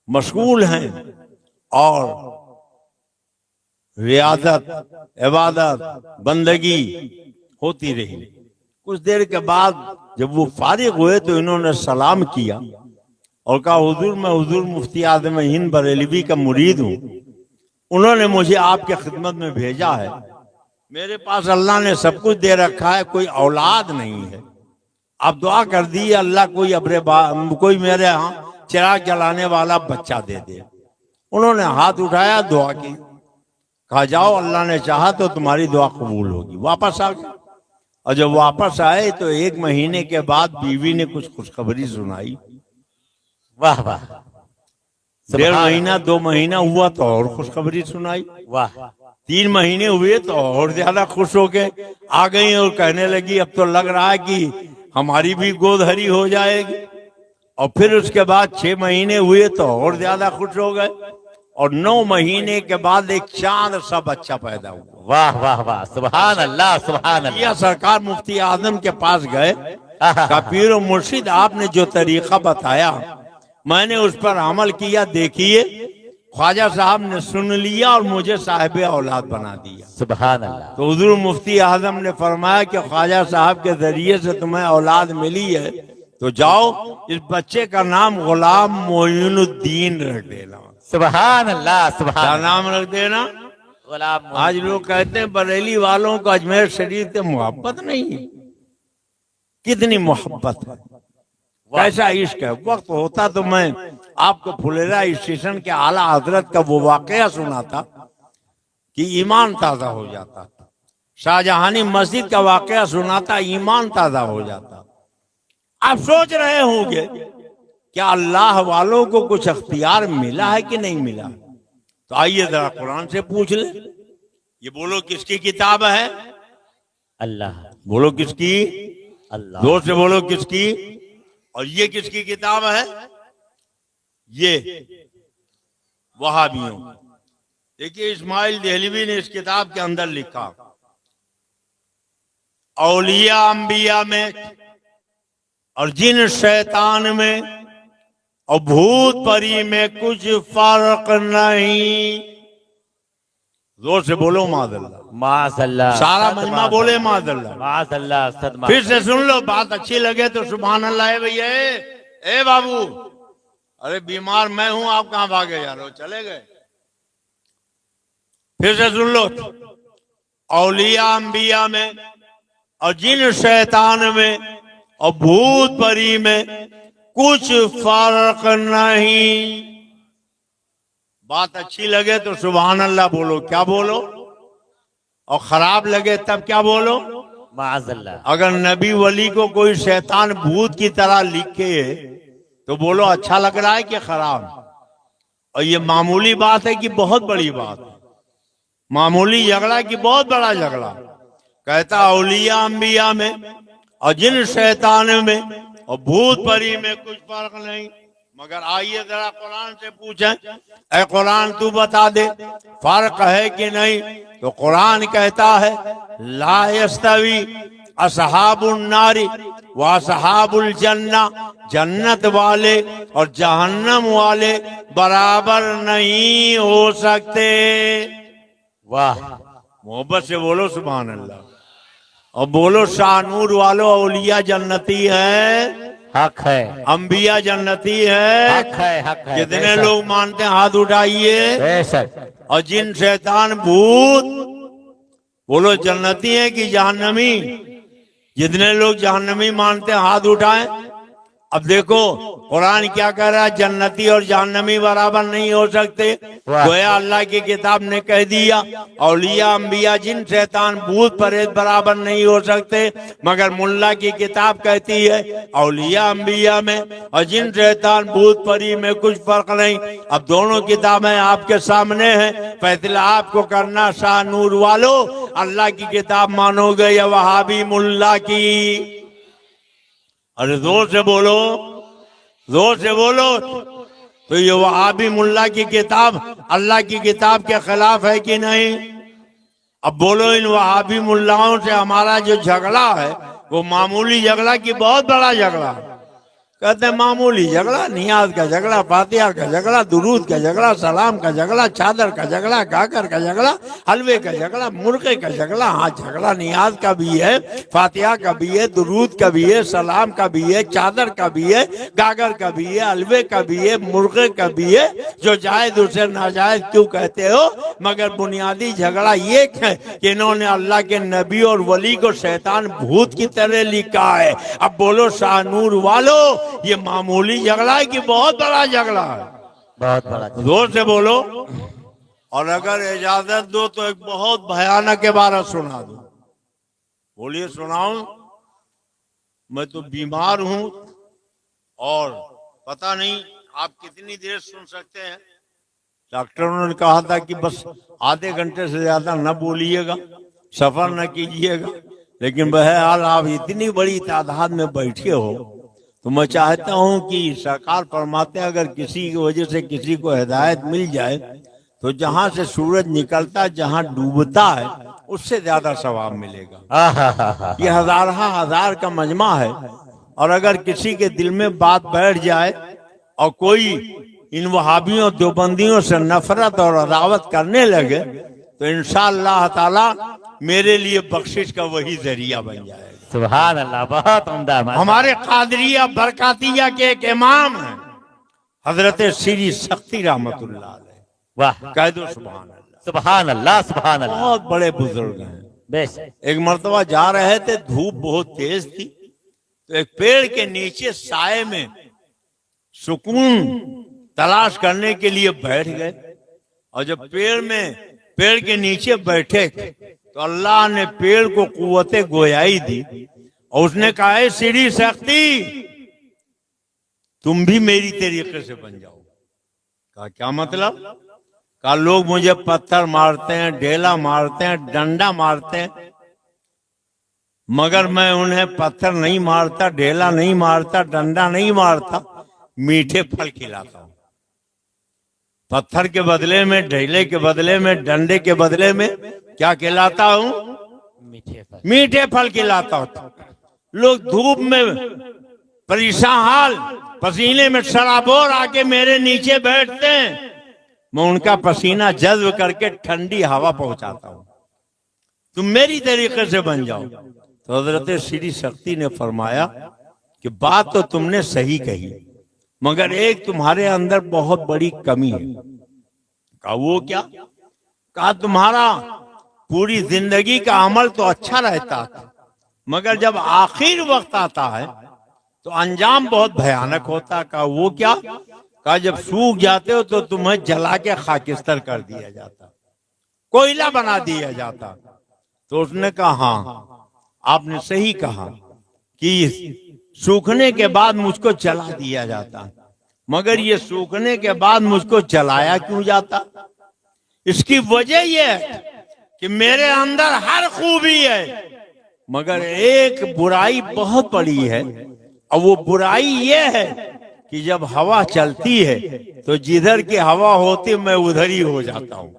मशगूल हैं और रियाजत इबादत बंदगी होती रही। कुछ देर के बाद जब वो फारिग हुए तो इन्होंने सलाम किया और कहा हुजूर मैं हुजूर मुफ्ती आज़म हिंद बरेलवी का मुरीद हूँ, उन्होंने मुझे आपके खिदमत में भेजा है। मेरे पास अल्लाह ने सब कुछ दे रखा है, कोई औलाद नहीं है, आप दुआ कर दी अल्लाह कोई मेरे यहाँ चिराग जलाने वाला बच्चा दे दे। उन्होंने हाथ उठाया, दुआ की, कहा जाओ अल्लाह ने चाहा तो तुम्हारी दुआ कबूल होगी। वापस आ गए और जब वापस आए तो 1 महीने के बाद बीवी ने कुछ खुशखबरी सुनाई। वाह वाह। 1.5 महीना 2 महीना हुआ तो और खुशखबरी सुनाई। वाह 3 महीने हुए तो और ज्यादा खुश हो के आ गई और कहने लगी अब तो लग रहा है कि हमारी भी गोद हरी हो जाएगी। और फिर उसके बाद 6 महीने हुए तो और ज्यादा खुश हो गए और 9 महीने के बाद एक चांद सा बच्चा पैदा हुआ। वाह वाह वाह। सुभान अल्लाह सुभान अल्लाह। यह सरकार मुफ्ती आजम के पास गए, कहा पीर और मुर्शिद आपने जो तरीका बताया मैंने उस पर अमल किया, देखिए ख्वाजा साहब ने सुन लिया और मुझे साहिब औलाद बना दिया। सुभान अल्लाह। तो हुजूर मुफ्ती आजम ने फरमाया कि ख्वाजा साहब के जरिए से तुम्हें औलाद मिली है तो जाओ इस बच्चे का नाम गुलाम मोइनुद्दीन रख देना। सुभान अल्लाह सुभान। क्या नाम रख देना? गुलाम। आज लोग कहते हैं बरेली वालों को अजमेर शरीफ से मोहब्बत नहीं है। कितनी मोहब्बत है, कैसा इश्क है। वक्त होता तो मैं आपको फुलेरा स्टेशन के आला हजरत का वो वाकया सुनाता कि ईमान ताजा हो जाता। शाहजहानी मस्जिद का वाकया सुनाता, ईमान ताजा हो जाता। आप सोच रहे होंगे क्या अल्लाह वालों को कुछ अख्तियार मिला है कि नहीं मिला? तो आइए जरा कुरान से पूछ ले। ये बोलो किसकी किताब है? अल्लाह। बोलो किसकी? अल्लाह। जोर से बोलो किसकी? और ये किसकी किताब है? ये वहाबियों। देखिए इस्माइल देहलवी ने इस किताब के अंदर लिखा औलिया अंबिया में और जिन शैतान में और भूत परी में कुछ फर्क नहीं। जोर से बोलो माज़अल्लाह। माज़अल्लाह। सारा मजमा बोले माज़अल्लाह। माज़अल्लाह सदमा। फिर से सुन लो, बात अच्छी लगे तो सुभान अल्लाह है भैया। ए बाबू, अरे बीमार मैं हूं, आप कहां भागे जा रहे हो? चले गए? फिर से सुन लो, औलिया अंबिया में और जिन शैतान में और भूत परी में कुछ फर्क नहीं। बात अच्छी लगे तो सुभान अल्लाह बोलो। क्या बोलो? और खराब लगे तब क्या बोलो? माज़अल्लाह। अगर नबी वली को कोई शैतान भूत की तरह लिखे तो बोलो अच्छा लग रहा है कि खराब? और ये मामूली बात है कि बहुत बड़ी बात है? मामूली झगड़ा कि बहुत बड़ा झगड़ा? कहता औलिया अंबिया में और जिन शैतान में और भूत परी में कुछ फर्क नहीं। मगर आइए जरा कुरान से पूछें, ऐ कुरान तू बता दे फर्क है कि नहीं? तो कुरान कहता है ला यस्तवी असहाबुन नारी व असहाबुल जन्ना, जन्नत वाले और जहन्नम वाले बराबर नहीं हो सकते। वाह। मोहब्बत से बोलो सुभान अल्लाह। और बोलो शाहनूर वालों औलिया जन्नती है, हक है। अंबिया जन्नती है, हक है हक है। कितने लोग मानते हैं? हाथ उठाइए। बेशक। और जिन शैतान भूत बोलो जन्नती है कि जहन्नमी? जितने लोग जहन्नमी मानते हैं हाथ उठाएं। अब देखो कुरान क्या कह रहा है, जन्नती और जहन्नमी बराबर नहीं हो सकते। गोया अल्लाह की किताब ने कह दिया औलिया अंबिया जिन शैतान भूत प्रेत बराबर नहीं हो सकते, मगर मुल्ला की किताब कहती है औलिया अंबिया में और जिन शैतान भूत परी में कुछ फर्क नहीं। अब दोनों किताबें आपके सामने हैं, फैसला आपको करना। शाह नूर वालो, अल्लाह की किताब मानोगे या वहाबी मुल्ला की? अरे जोर से बोलो, जोर से बोलो। तो ये वहाबी मुल्ला की किताब अल्लाह की किताब के खिलाफ है कि नहीं? अब बोलो, इन वहाबी मुल्लाओं से हमारा जो झगड़ा है वो मामूली झगड़ा की बहुत बड़ा झगड़ा है? कहते हैं मामूली झगड़ा, नियाज का झगड़ा, फातिहा का झगड़ा, दुरूद का झगड़ा, सलाम का झगड़ा, चादर का झगड़ा, गाकर का झगड़ा, हलवे का झगड़ा, मुर्गे का झगड़ा। हाँ, झगड़ा नियाज का भी है, फातिहा का भी है, दुरूद का भी है, सलाम का भी है, चादर का भी है, गागर का भी है, हलवे का भी है, मुर्गे का भी है। जो जायज उसे नाजायज क्यों कहते हो? मगर बुनियादी झगड़ा ये है कि इन्होंने अल्लाह के नबी और वली को शैतान भूत की तरह लिखा है। अब बोलो शाहनूर वालो, ये मामूली झगड़ा है कि बहुत बड़ा झगड़ा है? बहुत बड़ा। जोर से बोलो। और अगर इजाजत दो तो एक बहुत भयानक इबारत सुना दो। बोलिए, सुनाऊं? मैं तो बीमार हूं और पता नहीं आप कितनी देर सुन सकते हैं। डॉक्टरों ने कहा था कि बस आधे घंटे से ज्यादा न बोलिएगा, सफर न कीजिएगा, लेकिन बहरहाल आप इतनी बड़ी तादाद में बैठे हो तो मैं चाहता हूं कि सरकार फरमाते हैं अगर किसी की वजह से किसी को हिदायत मिल जाए तो जहां से सूरज निकलता जहां डूबता है उससे ज्यादा सवाब मिलेगा। ये हजार का मजमा है और अगर किसी के दिल में बात बैठ जाए और कोई इन वहाबियों देवबंदियों से नफरत और अदावत करने लगे तो इंशाअल्लाह ताला मेरे लिए बख्शिश का वही जरिया बन जाएगा। सुभान अल्लाह, बहुत उम्दा। हमारे कादरिया बरकातिया के एक इमाम हैं हजरत श्री सख्ती रहमतुल्लाह अलैह। वाह, कह दो सुभान अल्लाह। सुभान अल्लाह, सुभान अल्लाह। बहुत बड़े बुजुर्ग हैं। बेशक। एक मर्तबा जा रहे थे, धूप बहुत तेज थी, तो एक पेड़ के नीचे साए में सुकून तलाश करने के लिए बैठ गए। और जब पेड़ के नीचे बैठे तो अल्लाह ने पेड़ को कुव्वते गोयाई दी और उसने कहा, सीढ़ी सख्ती तुम भी मेरी तरीके से बन जाओ। कहा क्या मतलब? कहा लोग मुझे पत्थर मारते हैं, ढेला मारते हैं, डंडा मारते हैं, मगर मैं उन्हें पत्थर नहीं मारता, ढेला नहीं मारता, डंडा नहीं मारता, मीठे फल खिलाता हूं। पत्थर के बदले में, ढेले के बदले में, डंडे के बदले में क्या खिलाता हूं? मीठे फल खिलाता हूं। लोग धूप में परेशान हाल, पसीने में सराबोर आके मेरे नीचे बैठते हैं, मैं उनका पसीना जज्ब करके ठंडी हवा पहुंचाता हूं। तुम मेरी तरीके से बन जाओ। तो हजरत श्री शक्ति ने फरमाया कि बात तो तुमने सही कही, मगर एक तुम्हारे अंदर बहुत बड़ी कमी है। कहा वो क्या? कहा तुम्हारा पूरी जिंदगी का अमल तो अच्छा रहता था, मगर जब आखिर वक्त आता है तो अंजाम बहुत भयानक होता। कहा वो क्या? कहा जब सूख जाते हो तो तुम्हें जला के खाकिस्तर कर दिया जाता, कोयला बना दिया जाता। तो उसने कहा हाँ आपने सही कहा कि सूखने के बाद मुझको जला दिया जाता, मगर ये सूखने के बाद मुझको जलाया क्यों जाता? इसकी वजह यह है कि मेरे अंदर हर खूबी है, मगर एक बुराई बहुत बड़ी है। और वो बुराई ये है कि जब हवा चलती है तो जिधर की हवा होती मैं उधर ही हो जाता हूं।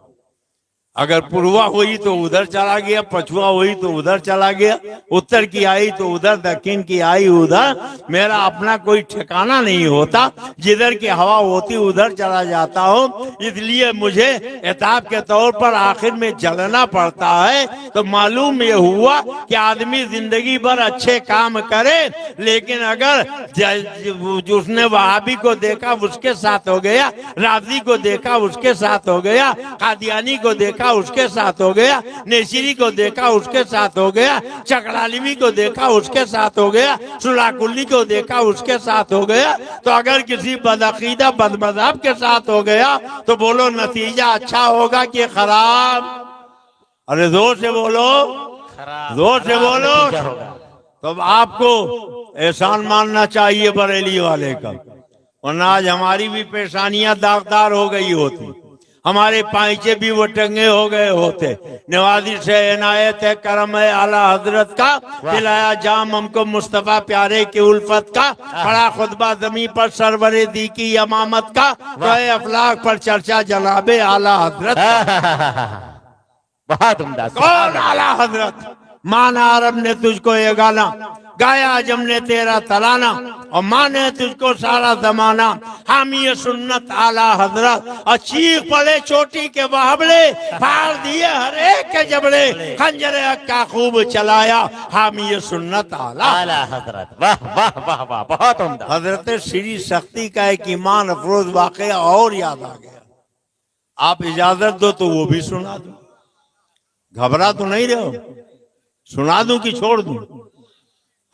अगर पूर्वा हुई तो उधर चला गया, पछुआ हुई तो उधर चला गया, उत्तर की आई तो उधर, दक्षिण की आई उधर, मेरा अपना कोई ठिकाना नहीं होता। जिधर की हवा होती उधर चला जाता हूँ। इसलिए मुझे इताब के तौर पर आखिर में जलना पड़ता है। तो मालूम ये हुआ कि आदमी जिंदगी भर अच्छे काम करे, लेकिन अगर उसने वहाबी को देखा उसके साथ हो गया, राजी को देखा उसके साथ हो गया, कादियानी को देखा देखा उसके साथ हो गया, नेसिरी को देखा उसके साथ हो गया, चकलालिमी को देखा उसके साथ हो गया, सुलाकुल्ली को देखा उसके साथ हो गया। तो अगर किसी बदअकीदा बदमज़हब के साथ हो गया तो बोलो नतीजा अच्छा होगा कि खराब? अरे जोर से बोलो, जोर से बोलो। तो अब आपको एहसान मानना चाहिए बरेली वाले का, वरना आज हमारी भी पेशानियां दागदार हो गई होती, हमारे पांचे भी वो टंगे हो गए होते। नवाजी से इनायत है, करम है आला हजरत का, दिलाया जाम हमको मुस्तफा प्यारे की उल्फत का, बड़ा खुतबा जमी पर सरवरे दी की इमामत का, तो अफलाक पर चर्चा जनाबे आला हजरत का। बहुत उम्दा। कौन आला हजरत? माना अरब ने तुझको ये गाना, गाया अजम ने तेरा तराना, और माने तुझको सारा जमाना। हामी सुन्नत आला हजरत, और चीख पड़े चोटी के बाबले, फाड़ दिए हर एक के जबड़े, खंजर का खूब चलाया हामी सुन्नत आला हजरत। वाह वाह वाह वाह, बहुत उम्दा। हजरत श्री शक्ति का एक ईमान अफरोज वाकया और याद आ गया। आप इजाजत दो तो वो भी सुना दो, घबरा तो नहीं रहे हो? सुना दूं कि छोड़ दूं?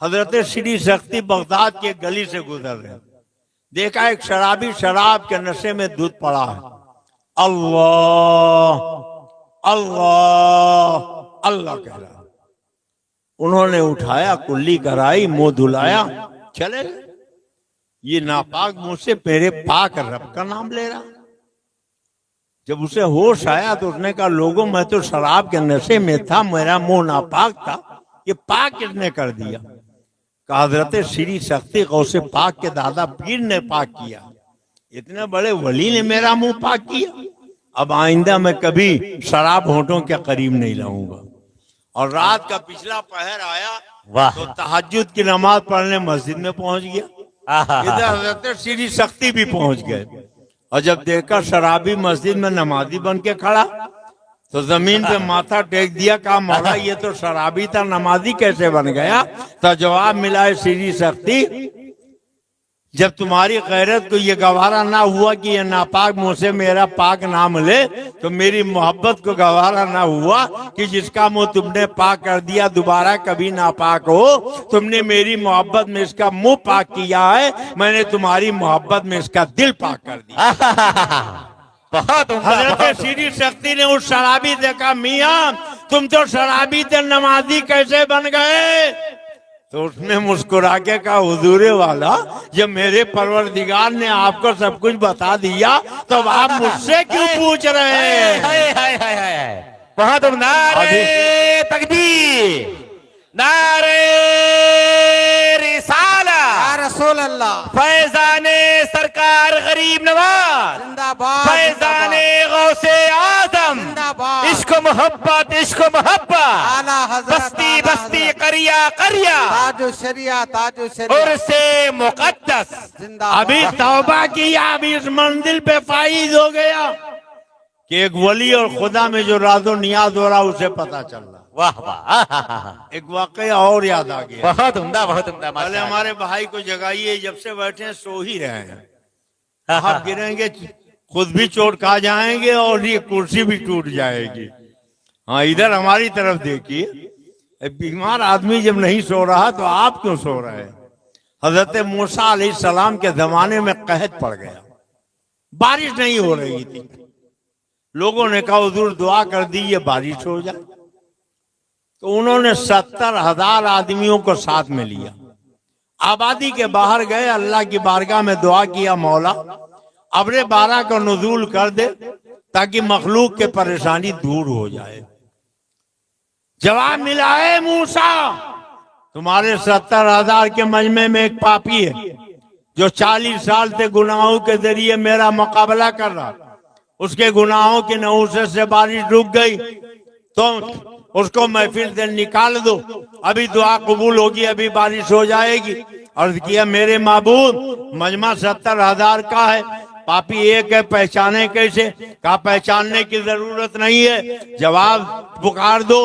हजरत श्री शक्ति बगदाद के गली से गुजर रहे, देखा एक शराबी शराब के नशे में दूध पड़ा है। अल्लाह अल्लाह अल्लाह कह रहा। उन्होंने उठाया, कुल्ली कराई, मुंह धुलाया, चले गए। ये नापाक मुंह से मेरे पाक रब का नाम ले रहा। जब उसे होश आया तो उसने कहा, लोगों मैं तो शराब के नशे में था, मेरा मुंह नापाक था, ये पाक किसने कर दिया? कहा हजरत श्री शक्ति गौसे पाक के दादा पीर ने पाक किया, इतने बड़े वली ने मेरा मुंह पाक किया। अब आइंदा मैं कभी शराब होठों के करीब नहीं लाऊंगा। और रात का पिछला पहर आया तो तहज्जुद की नमाज पढ़ने मस्जिद में पहुंच गया। इधर हजरत श्री शक्ति भी पहुंच गए, और जब देखा शराबी मस्जिद में नमाजी बन के खड़ा तो जमीन पे माथा टेक दिया, कहा मौला ये तो शराबी था, नमाजी कैसे बन गया? तो जवाब मिला है श्री शक्ति, जब तुम्हारी गैरत को ये गवारा ना हुआ कि ये नापाक मुंह से मेरा पाक नाम ले, तो मेरी मोहब्बत को गवारा ना हुआ कि जिसका मुंह तुमने पाक कर दिया दोबारा कभी नापाक हो। तुमने मेरी मोहब्बत में इसका मुंह पाक किया है, मैंने तुम्हारी मोहब्बत में इसका दिल पाक कर दिया। बहुत हजरत श्री शक्ति ने उस शराबी देखा, मियां तुम तो शराबी थे, नमाजी कैसे बन गए? तो उसने मुस्कुरा के कहा, हुजूरे वाला, जब मेरे परवरदिगार ने आपको सब कुछ बता दिया तो अब आप मुझसे क्यों पूछ रहे हैं? बहुत नारे तकबीर, नारे रिसाला, या रसूल अल्लाह, फैजाने सरकार गरीब नवाज जिंदाबाद, फैजाने गौसे आजम, जिंदाबाद, इश्क मोहब्बत, इश्क मोहब्बत, आला हजरत, बस्ती आला बस्ती हजरत, करिया करिया, ताजो शरिया, ताजो शरिया, उर्से मुकद्दस। जिंदाबाद। अभी तौबा किया, अभी इस मंजिल पे फाइज हो गया कि एक वली और खुदा में जो राजो नियाज हो रहा उसे पता चल रहा। वाह वाह, एक वाकया और याद आ गया। बहुत उम्दा, बहुत उम्दा। पहले हमारे भाई को जगाइए, जब से बैठे हैं सो ही रहे हैं। आप गिरेंगे खुद भी चोट खा जाएंगे और ये कुर्सी भी टूट जाएगी। हाँ, इधर हमारी तरफ देखिए। बीमार आदमी जब नहीं सो रहा तो आप क्यों सो रहे हैं? हजरत मूसा अलैहिस्सलाम के जमाने में कहत पड़ गया, बारिश नहीं हो रही थी। लोगों ने कहा हुजूर दुआ कर दीजिए बारिश हो जाए। तो उन्होंने 70,000 आदमियों को साथ में लिया, आबादी के बाहर गए, अल्लाह की बारगाह में दुआ किया, मौला अब्रे बारह को नुज़ूल कर दे ताकि मखलूक के परेशानी दूर हो जाए। जवाब मिला है, मूसा तुम्हारे 70,000 के मजमे में एक पापी है जो 40 साल से गुनाहों के जरिए मेरा मुकाबला कर रहा। उसके गुनाहों की नहुसत से बारिश रुक गई तो उसको महफिल से निकाल दो, अभी दुआ कबूल होगी, अभी बारिश हो जाएगी। अर्ज किया, मेरे माबूद मजमा 70,000 का है, पापी एक है, पहचाने कैसे? कहा पहचानने की जरूरत नहीं है, जवाब पुकार दो,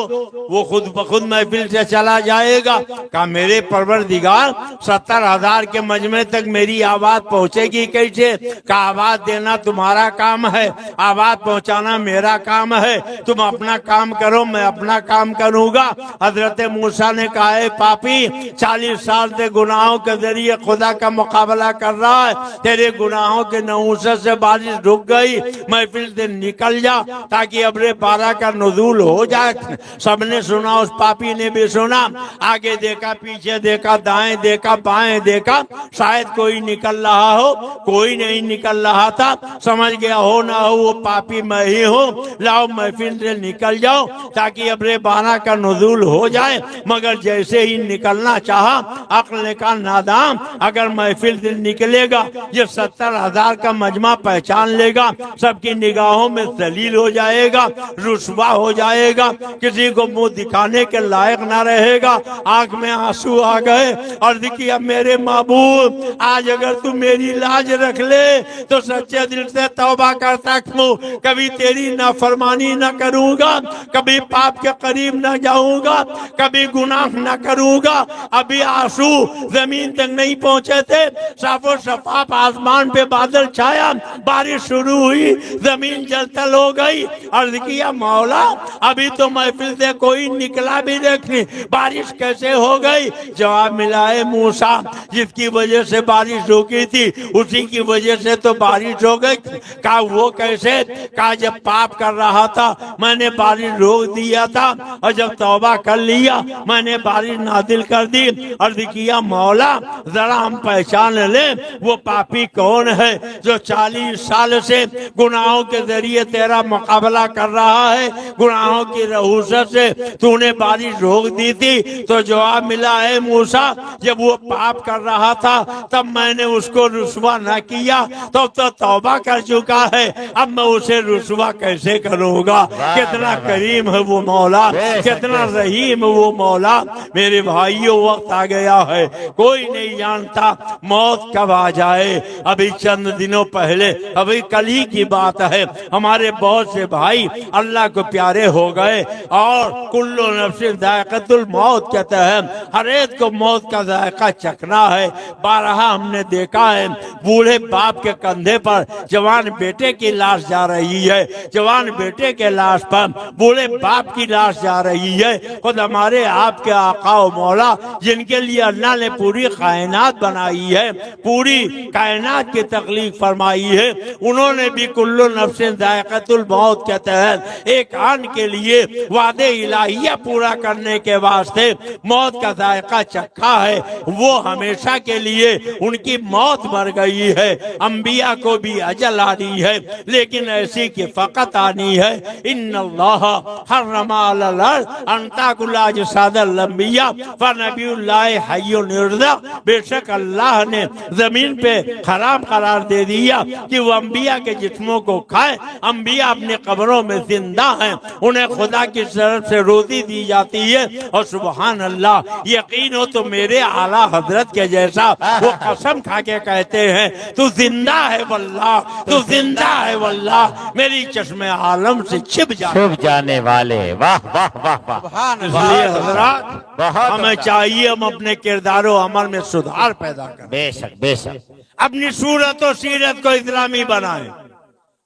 वो खुद ब खुद महफिल से चला जाएगा। कहा मेरे परवरदिगार 70,000 के मजमे तक मेरी आवाज पहुंचेगी कैसे? कहा आवाज देना तुम्हारा काम है, आवाज पहुंचाना मेरा काम है, तुम अपना काम करो, मैं अपना काम करूंगा। हजरत मूसा ने कहा है पापी 40 साल से गुनाहों के जरिए खुदा का मुकाबला कर रहा है, तेरे गुनाहों के नहुसत से बारिश रुक गई, महफिल से निकल जा ताकि अब्रे बारा का नुज़ूल हो जाए। सबने सुना, उस पापी ने भी सुना, आगे देखा, पीछे देखा, दाएं देखा, बाएं देखा, शायद कोई निकल रहा हो, कोई नहीं निकल रहा था। समझ गया हो ना हो वो पापी मैं ही हूँ, लाओ महफिल से निकल जाओ ताकि अब्रे बारा का नुज़ूल हो जाए। मगर जैसे ही निकलना चाहा, अक्ल का नादाम, अगर महफिल से निकलेगा ये 70,000 का मजमा पहचान लेगा, सबकी निगाहों में जलील हो जाएगा, रुस्वा हो जाएगा, किसी को मुंह दिखाने के लायक ना रहेगा। आंख में आंसू आ गए और देखिए अब मेरे महबूब, आज अगर तू मेरी लाज रख ले तो सच्चे दिल से तौबा करता हूँ, कभी तेरी नाफरमानी न करूंगा, कभी पाप के करीब न जाऊंगा, कभी गुनाह न करूंगा। अभी आंसू जमीन तक नहीं पहुंचे थे, साफो शफाफ आसमान पे बादल छाया, बारिश शुरू हुई, जमीन जलथल हो गई। अर्ज किया मौला अभी तो महफिल से कोई निकला भी नहीं, बारिश कैसे हो गई? जवाब मिला है मूसा जिसकी वजह से बारिश रुकी थी उसी की वजह से तो बारिश हो गई। कहा वो कैसे? कहा जब पाप कर रहा था मैंने बारिश रोक दिया था और जब तौबा कर लिया मैंने बारिश नादिल कर दी। अर्ज किया मौला जरा हम पहचान ले वो पापी कौन है जो 40 साल से गुनाहों के जरिए तेरा मुकाबला कर रहा है, गुनाहों की रहूसत से तूने बारिश रोक दी थी। तो जवाब मिला है मूसा जब वो पाप कर रहा था तब मैंने उसको रुस्वा न किया, तो तौबा कर चुका है, अब मैं उसे रुस्वा कैसे करूंगा? कितना करीम है वो मौला, कितना रहीम है वो मौला। मेरे भाइयों वक्त आ गया है, कोई नहीं जानता मौत कब आ जाए। अभी चंद दिनों पहले, अभी कल ही की बात है, हमारे बहुत से भाई अल्लाह को प्यारे हो गए और कुल्लु नफ्सिन जायक़तुल मौत कहते हैं, हर एक को मौत का जायका चखना है। बारहा हमने देखा है बूढ़े बाप के कंधे पर जवान बेटे की लाश जा रही है, जवान बेटे के लाश पर बूढ़े बाप की लाश जा रही है। खुद हमारे आपके आका और मौला जिनके लिए अल्लाह ने पूरी कायनात बनाई है, पूरी कायनात की तकलीफ फरमाई है, उन्होंने भी कुल्लु नफ्सिन जायक़तुल मौत के तहत एक आन के लिए वादे इलाहिया पूरा करने के वास्ते मौत का जायका चखा है। वो हमेशा के लिए उनकी मौत मर गई है। अंबिया को भी अजल आनी है लेकिन ऐसी की फकत आनी है। इन्नल्लाह हर्रमा अलल अन ताकुल अजसादल अंबिया फनबियुल्लाह हय्युन युरज़ा, बेशक अल्लाह ने जमीन पे हराम करार दे दिया कि वो अंबिया के जिस्मों को खाए। अंबिया अपने कब्रों में जिंदा हैं, उन्हें खुदा की तरफ से रोटी दी जाती है। और सुबहान अल्लाह, यकीन हो तो मेरे आला हजरत के जैसा वो कसम खा के कहते हैं तू जिंदा है वल्लाह, तू जिंदा है वल्लाह, मेरी चश्मे आलम से छिप जाने वाले। वाह वाह वाह वाह। इसलिए हजरात हमें चाहिए हम अपने किरदारो अमल में सुधार पैदा करें, बेशक बेशक, अपनी सूरत और सीरत को इस्लामी बनाएं,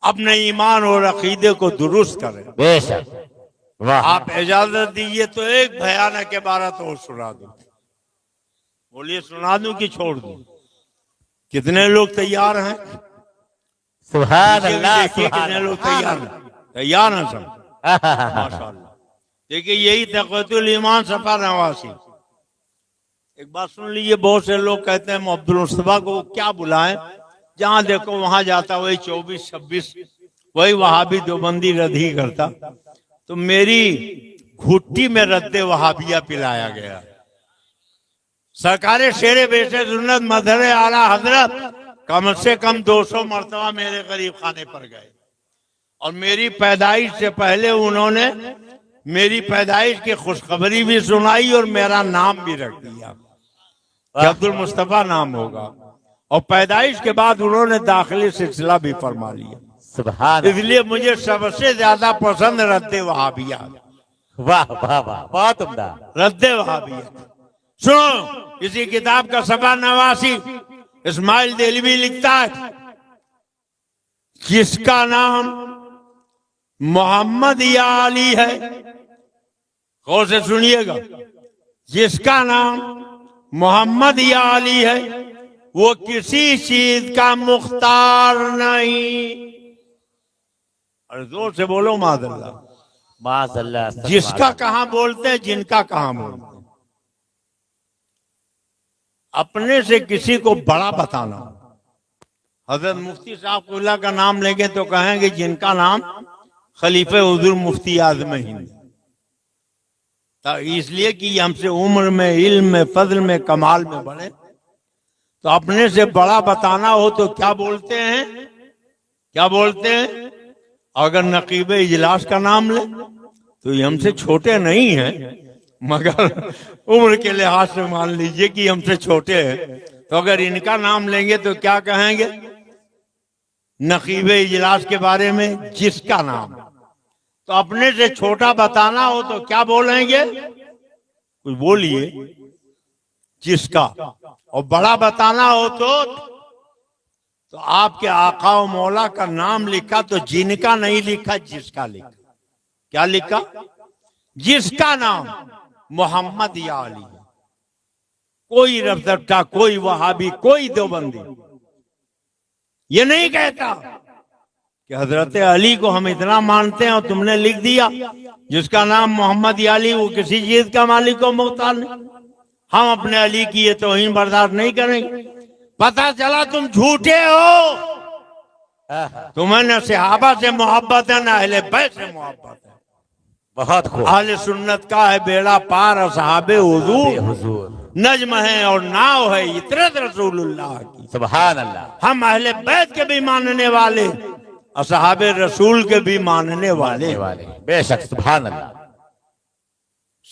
अपने ईमान और अकीदे को दुरुस्त करें। बेशक। वाह। आप इजाजत दीजिए तो एक भयानक इबारत और सुना दूं। बोलिए सुना दूं कि छोड़ दूं? कितने लोग तैयार हैं? सुभान अल्लाह, कितने लोग तैयार हैं? तैयार हैं सब? माशाअल्लाह। देखिए यही तक़वतुल ईमान सफा नवासी। एक बात सुन लीजिए, बहुत से लोग कहते हैं अब्दुल मुस्तफा को क्या बुलाएं, जहां देखो वहां जाता, वही 24-26 वही वहाबी देवबंदी रद्दी करता। तो मेरी घुट्टी में रद्दे वहाबिया पिलाया गया। सरकारे शेरे बेशे सुन्नत मजहर आला हजरत कम से कम 200 मरतबा मेरे करीब खाने पर गए और मेरी पैदाइश से पहले उन्होंने मेरी पैदाइश की खुशखबरी भी सुनाई और मेरा नाम भी रख दिया कि अब्दुल मुस्तफा नाम होगा। और पैदाइश के बाद उन्होंने दाखिली सिलसिला भी फरमा लिया। सुभान इसलिए मुझे सबसे ज्यादा पसंद रद्द वहाबिया। वाह वाह वाह, बहुत उम्दा। रद्द वहाबिया सुनो, इसी किताब का सफा 89 इस्माइल देलवी लिखता है, जिसका नाम मोहम्मद या अली है, गौर से सुनिएगा, जिसका नाम मोहम्मद या अली है वो किसी चीज का मुख्तार नहीं। और जोर से बोलो माज़अल्लाह। माज़अल्लाह। जिसका कहां बोलते हैं, जिनका कहां बोलते हैं। अपने से किसी को बड़ा बताना। हजरत मुफ्ती साहब कुल्ला का नाम लेंगे तो कहेंगे जिनका नाम खलीफे हुजूर मुफ्ती आज़म हिंद, तो इसलिए कि हमसे उम्र में, इल्म में, फजल में, कमाल में बड़े। तो अपने से बड़ा बताना हो तो क्या बोलते हैं, क्या बोलते हैं? अगर नकीब इजलास का नाम ले तो ये हमसे छोटे नहीं हैं, मगर उम्र के लिहाज से मान लीजिए कि हमसे छोटे हैं। तो अगर इनका नाम लेंगे तो क्या कहेंगे नकीब इजलास के बारे में? जिसका नाम। तो अपने से छोटा बताना हो तो क्या बोलेंगे? कुछ बोलिए। जिसका। और बड़ा बताना हो तो आपके आका और मौला का नाम लिखा तो जिनका नहीं लिखा, जिसका लिखा। क्या लिखा? जिसका नाम मोहम्मद या अली। कोई रफ्ता, कोई वहाबी, कोई देवबंदी ये नहीं कहता कि हजरत अली को हम इतना मानते हैं और तुमने लिख दिया जिसका नाम मोहम्मद या अली, वो किसी चीज का मालिक को मुख्तार नहीं। हम अपने अली की ये तौहीन बर्दाश्त नहीं करेंगे। पता चला तुम झूठे हो, तुम्हें न सहाबा से मोहब्बत है, न अहले बैत से मोहब्बत है। बहुत खूब। अहले सुन्नत का है बेड़ा पार और सहाबे हुजूर नज्म है और नाव है इतरत रसूलुल्लाह की। सुभान अल्लाह। हम अहले बैत के भी मानने वाले, असहाबे रसूल के भी मानने वाले। बेशक। सुभान अल्लाह।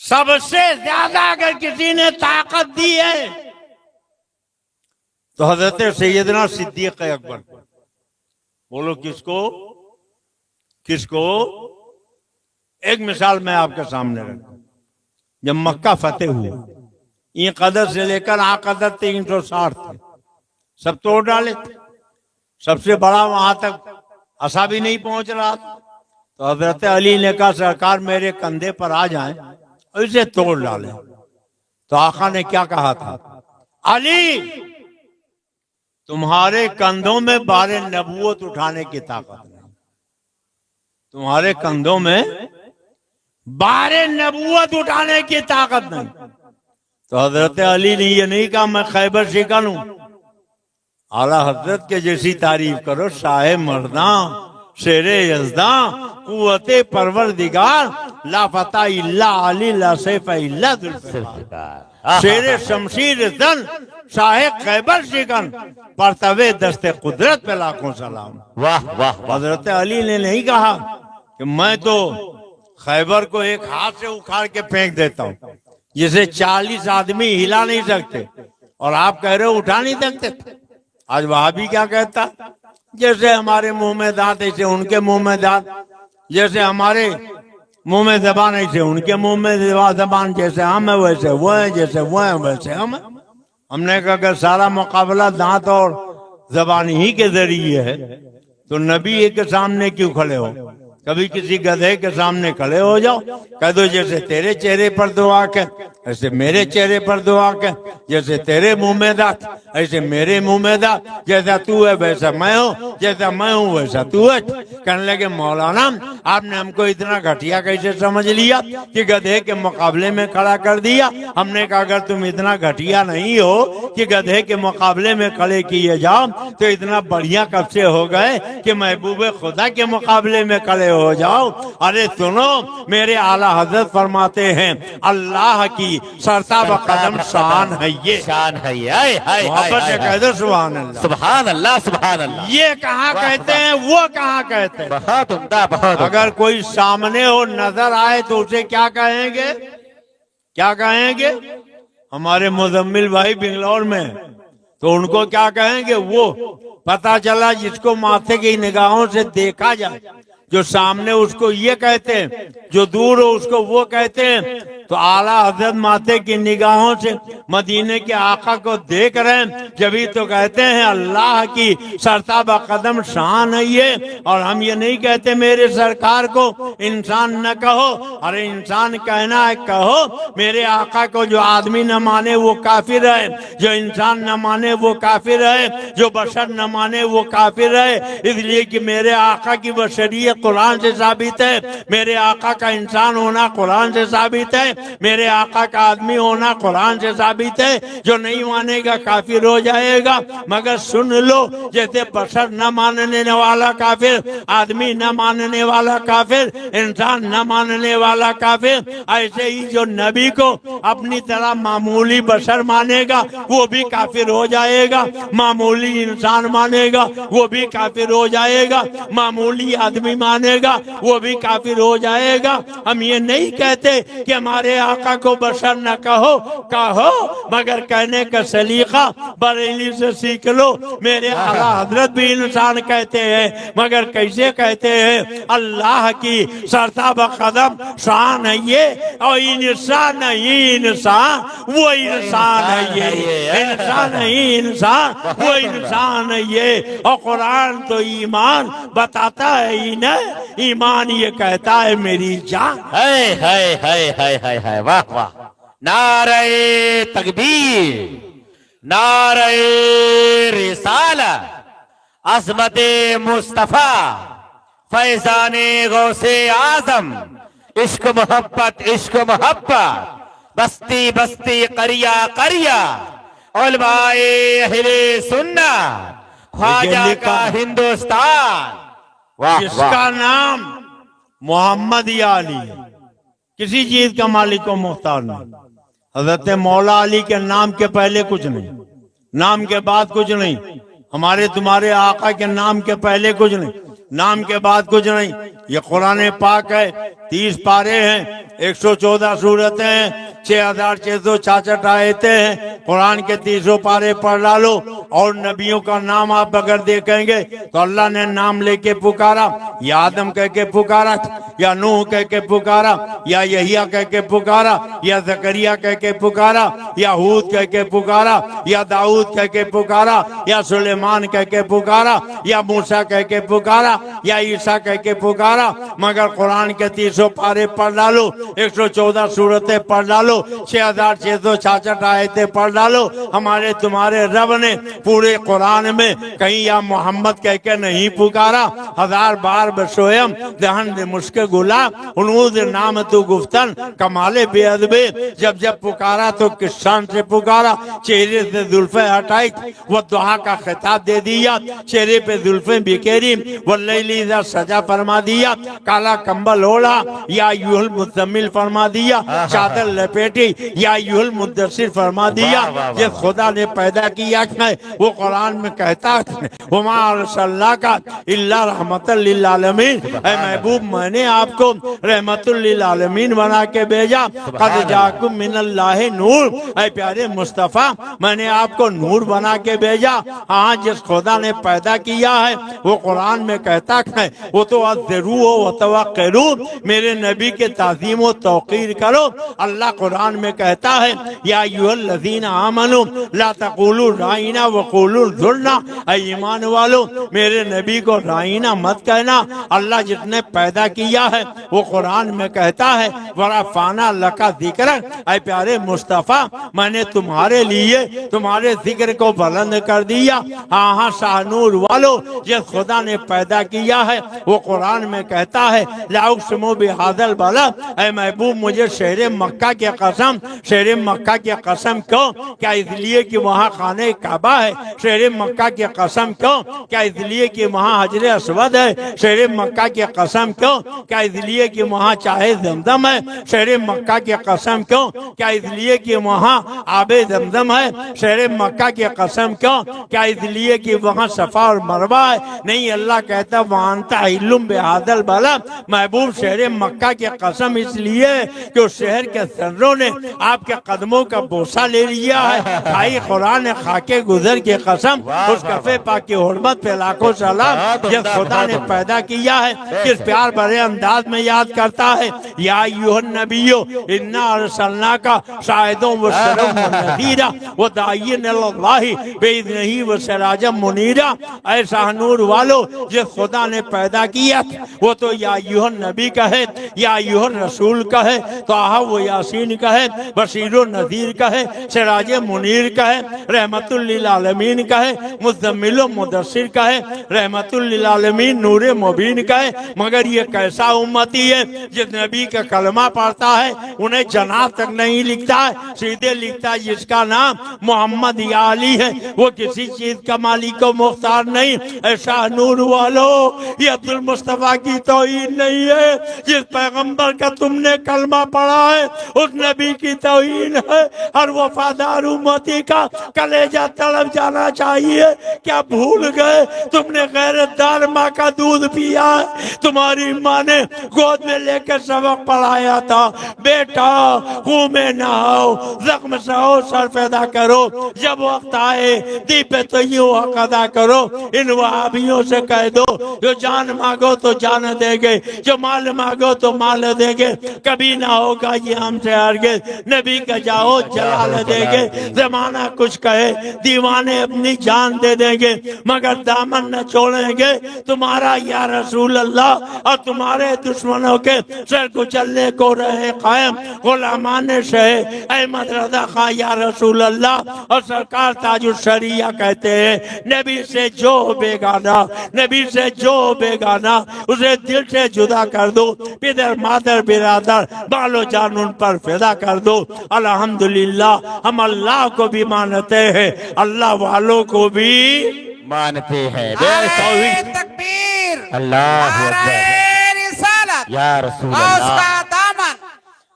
सबसे ज्यादा अगर किसी ने ताकत दी है तो हजरत सैयदना सिद्दीक अकबर। बोलो किसको? किसको? एक मिसाल मैं आपके सामने रखूं। जब मक्का फतेह हुआ, ये कदर से लेकर आ कदर 360 थे, सब तोड़ डाले थे। सबसे बड़ा वहां तक असा भी नहीं पहुंच रहा था। तो हजरत अली ने कहा सरकार मेरे कंधे पर आ जाएं और इसे तोड़ डाले। तो आका ने क्या कहा था? अली तुम्हारे कंधों में बारे नबूवत उठाने की ताकत नहीं, तुम्हारे कंधों में बारे नबूवत उठाने की ताकत नहीं। तो हजरत अली ने ये नहीं कहा मैं खैबर शिकन हूं। आला हजरत के जैसी तारीफ करो। शाह मर्दा, शेरे यज़दा, कुव्वते परवरदिगार, ला फता इल्ला अली, ला सैफ इल्ला जुल्फ़िकार, शेरे शमशीर जन, शाह खैबर शिकन, परतवे दस्ते कुदरत पे लाखों सलाम। वाह वाह। हजरत अली ने नहीं कहा कि मैं तो खैबर को एक हाथ से उखाड़ के फेंक देता हूं, जिसे 40 आदमी हिला नहीं सकते, और आप कह रहे हो उठा नहीं सकते। आज वहाबी क्या कहता? जैसे हमारे मुंह में दांत ऐसे उनके मुंह में दांत, जैसे हमारे मुंह में जबान ऐसे उनके मुंह में जबान, जैसे हम है वैसे वो है, जैसे वो है वैसे हम है। हमने कहा अगर सारा मुकाबला दांत और जबान ही के जरिए है तो नबी के सामने क्यों खड़े हो? कभी किसी गधे के सामने खड़े हो जाओ, कह दो जैसे तेरे चेहरे पर दो आंख है ऐसे मेरे चेहरे पर दो आंख है, जैसे तेरे मुंह में दांत ऐसे मेरे मुंह में दांत, जैसा तू है वैसा मैं हूँ, जैसा मैं हूँ वैसा तू है। कहने लगे मौलाना आपने हमको इतना घटिया कैसे समझ लिया कि गधे के मुकाबले में खड़ा कर दिया? हमने कहा अगर तुम इतना घटिया नहीं हो कि गधे के मुकाबले में खड़े किए जाओ तो इतना बढ़िया कब से हो गए कि महबूब खुदा के मुकाबले में खड़े हो जाओ। अरे सुनो, मेरे आला हजरत फरमाते हैं अल्लाह की सरता व कदम शान है, ये शान है ये। मोहब्बत से कह दो सुभान अल्लाह। सुभान अल्लाह। सुभान अल्लाह। ये कहाँ कहते हैं, वो कहाँ कहते हैं? बहुत उम्दा। बहुत। अगर कोई सामने हो नजर आए तो उसे क्या कहेंगे? क्या कहेंगे? हमारे मुजम्मिल भाई बेंगलोर में तो उनको क्या कहेंगे? वो पता चला जिसको माथे की निगाहों से देखा जाए, जो सामने उसको ये कहते हैं, जो दूर हो उसको वो कहते हैं। तो आला हजरत माथे की निगाहों से मदीने के आका को देख रहे हैं, जभी तो कहते हैं अल्लाह की सरताबा कदम शान है ये। और हम ये नहीं कहते मेरे सरकार को इंसान न कहो, अरे इंसान कहना है कहो। मेरे आका को जो आदमी न माने वो काफिर है, जो इंसान न माने वो काफिर है, जो बशर न माने वो काफिर है। इसलिए कि मेरे आका की बशरियत कुरान से साबित है, मेरे आका का इंसान होना कुरान से साबित है, मेरे आका का आदमी होना कुरान से साबित है। जो नहीं मानेगा काफिर हो जाएगा। मगर सुन लो, जैसे बशर न मानने वाला काफिर, आदमी न मानने वाला काफिर, इंसान न मानने वाला काफिर, ऐसे ही जो नबी को अपनी तरह मामूली बशर मानेगा वो भी काफिर हो जाएगा, मामूली इंसान मानेगा वो भी काफिर हो जाएगा, मामूली आदमी मानेगा वो भी काफिर हो जाएगा। हम ये नहीं कहते कि हमारे आका को बशर न कहो, कहो, मगर कहने का सलीका बरेली से सीख लो। मेरे आला हजरत भी इंसान कहते हैं, मगर कैसे कहते हैं? अल्लाह की सरताबा कदम शान है ये, और इंसान नहीं इंसान, वो इंसान है ये, इंसान नहीं इंसान, वो इंसान है ये। और कुरान तो ईमान बताता है ही न, ईमान ये कहता है मेरी जान। है वाह वाह। नारे तकबीर, नारे रिसाला, अज़मते मुस्तफा, फैजाने गौसे आजम, इश्क मोहब्बत, इश्क मोहब्बत, बस्ती बस्ती करिया करिया, उलमाए अहले सुन्ना, ख्वाजा का हिंदुस्तान। वाह जिसका नाम मोहम्मद या अली, किसी चीज का मालिक को मुख्तार नहीं। हजरत मौला अली के नाम के पहले कुछ नहीं, नाम के बाद कुछ नहीं। हमारे तुम्हारे आका के नाम के पहले कुछ नहीं, नाम के बाद कुछ नहीं। ये कुरान पाक है, 30 पारे हैं, 114 सूरतें हैं, 6666 आयतें हैं। कुरान के 30 पारे पढ़ डालो। और नबियों का नाम आप अगर देखेंगे तो अल्लाह ने नाम लेके पुकारा, या आदम कह के पुकारा, या नूह कह के पुकारा, या यहिया कह के पुकारा, या जकरिया कह के पुकारा, या हूद कह के पुकारा, या दाऊद कह के पुकारा, या सुलेमान कह के पुकारा, या मूसा कह के पुकारा, या ईसा कह के पुकारा। मगर कुरान के 30 पारे पढ़ डालो, 114 सूरतें पढ़ डालो, 6666 आयतें पढ़ डालो। हमारे तुम्हारे रब ने पूरे कुरान में कहीं या मोहम्मद कह के नहीं पुकारा। 1000 बार बशोयम दहन मुश्किल गुलाब उनूद नाम तू गुफ्तन कमाले बेअदबे। जब जब पुकारा तो किसान से पुकारा, चेहरे से जुल्फे हटाई, वो दुआ का खिताब दे दिया, चेहरे पे जुल्फे बिखेरी, वल्लैली इज़ा सजा फरमा दिया, काला कंबल ओढ़ा, या यूहुल मुज़म्मिल फरमा दिया, चादर लपेटी, या यूहुल मुद्दसिर फरमा दिया। ये खुदा ने पैदा किया है, वो कुरान में कहता है वमा अरसलना का इल्ला रहमतल लिल आलमीन। ऐ महबूब, मैंने आपको रहमतुल लिल आलमीन बना के भेजा। कद जाकुम मिनल्लाहि नूर, ऐ प्यारे मुस्तफा, मैंने आपको नूर बना के भेजा। हाँ, जिस खुदा ने पैदा किया है वो कुरान में कहता है वो तो अज़रू व तवक्किरू, मेरे नबी के ताज़ीम व तौक़ीर करो। अल्लाह कुरान में कहता है या अय्युहल्लज़ीना आमनू ला तक़ूलू राइना व क़ूलू ज़ुरना, ऐ ईमान वालो, मेरे नबी को राइना मत कहना। अल्लाह जिसने पैदा किया है वो कुरान में कहता है वरफ़अना लका ज़िक्रक, ऐ प्यारे मुस्तफ़ा, मैंने तुम्हारे लिए तुम्हारे जिक्र को बुलंद कर दिया। हाँ हाँ, शाहनूर वालो, जिस खुदा ने पैदा किया है वो कुरान में कहता है ला उक़सिमु बिहाज़ल बलद, ऐ महबूब, मुझे शहर मक्का की कसम, शहर मक्का की कसम क्यों? क्या इसलिए कि वहाँ खाने काबा है? शहर मक्का की कसम क्यों? क्या इसलिए कि वहाँ हजर अस्वद है? शहर मक्का की कसम क्यों? क्या इसलिए कि वहाँ चाहे जमजम है? शहर मक्का की कसम क्यों? क्या इसलिए कि वहाँ आबे जमजम है? शहर मक्का की कसम क्यों? क्या इसलिए कि वहाँ सफा और मरवा है? नहीं, अल्लाह कहता वांता इल्लुम बिहादल बलद, महबूब, शहर मक्का की कसम इसलिए कि उस शहर के सर्रों ने आपके कदमों का बोसा ले लिया है। भाई कुरान खाके गुजर की कसम, उस कफे पाक की हुर्मत पे लाखों सलाम। ये खुदा ने पैदा किया है, किस प्यार भरे अंदाज में याद करता है। या अय्युहन नबियो इन्ना अरसलनाका शाहिदों व सिराजम नज़ीरा व दाइयन इलल्लाहि बिइज़्निही व सिराजम मुनीरा। ऐसा नूर वालो जिस खुदा ने पैदा किया वो तो या अय्युहन नबी कहे, या अय्युहन रसूल कहे, तो व यासीन कहे, बशीरो नज़ीर कहे, सिराज मुनीर कहे, रहमतुल लिल आलमीन कहे, मुज़म्मिल मुदस्सिर कहे, रहमतुल लिल आलमीन नूर मुबीन कहे। मगर ये कैसा उम्मती है जिस नबी का कलमा पढ़ता है उन्हें जनाब तक नहीं लिखता है, सीधे लिखता है जिसका नाम मोहम्मद या अली है, वो किसी चीज का मालिक को मुख्तार नहीं। ऐसा नूर वालो ये अब्दुल मुस्तफा की तौहीद नहीं है। जिस पैगंबर का तुमने कलमा पढ़ा है उस नबी की तौहीद है। हर वफादार उम्मती का कलेजा तड़प जाना चाहिए। क्या भूल गए तुमने गैरतदार माँ का दूध पिया है? तुम्हारी माँ ने गोद में लेकर सबक पढ़ाया था, बेटा खूह में नहाओ, जख्म सहो, सर पैदा करो, जब वक्त आए दीपे तो यूं हक अदा करो। इन वहाबियों से कह दो जो जान मांगो तो जान देंगे, जो माल मांगो तो माल देंगे, कभी ना होगा ये हमसे हरगिज़। नबी का जाओ जलाल देंगे, जमाना कुछ कहे दीवाने अपनी जान दे देंगे, मगर दामन न छोड़ेंगे तुम्हारा या रसूल अल्लाह। और तुम्हारे दुश्मनों के सर कुचलने को रहे कायम गुलामान शहे अहमद रजा खां या रसूल अल्लाह। और सरकार ताजुल शरिया कहते हैं नबी से जो बेगाना, नबी से जो बेगाना उसे दिल से जुदा कर दो, पिदर मादर बिरादर बालो जान उन पर फिदा कर दो। अल्हम्दुलिल्लाह हम अल्लाह को भी मानते हैं, अल्लाह वालों को भी मानते हैं। नारे तकबीर, अल्लाह नारे रिसालत या रसूल और अल्लाह। उसका दामन।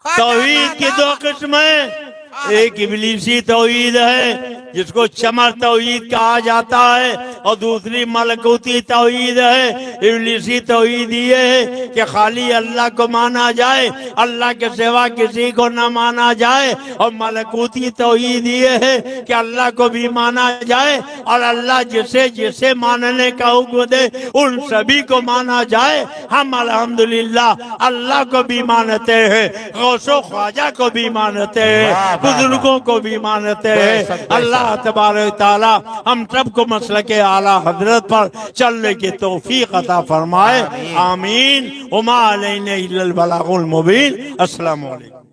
तौहीद की दो किस्में, एक इब्लीसी तौहीद है जिसको चमर तौहीद कहा जाता है, और दूसरी मलकूती तौहीद है। इब्लीसी तौहीद ये है कि खाली अल्लाह को माना जाए, अल्लाह के सिवा किसी को न माना जाए। और मलकूती तौहीद ये है कि अल्लाह को भी माना जाए और अल्लाह जिसे जिसे मानने का हुक्म दे उन सभी को माना जाए। हम अल्हम्दुलिल्लाह अल्लाह को भी मानते हैं, गौसो ख्वाजा को भी मानते हैं, बुजुर्गों को भी मानते हैं। अल्लाह तबारक तआला हम सबको मसलके आला हजरत पर चलने की तौफीक अता फरमाए। आमीन। उमा अलैना इल्लल बलागुल मुबीन। अस्सलामु अलैकुम।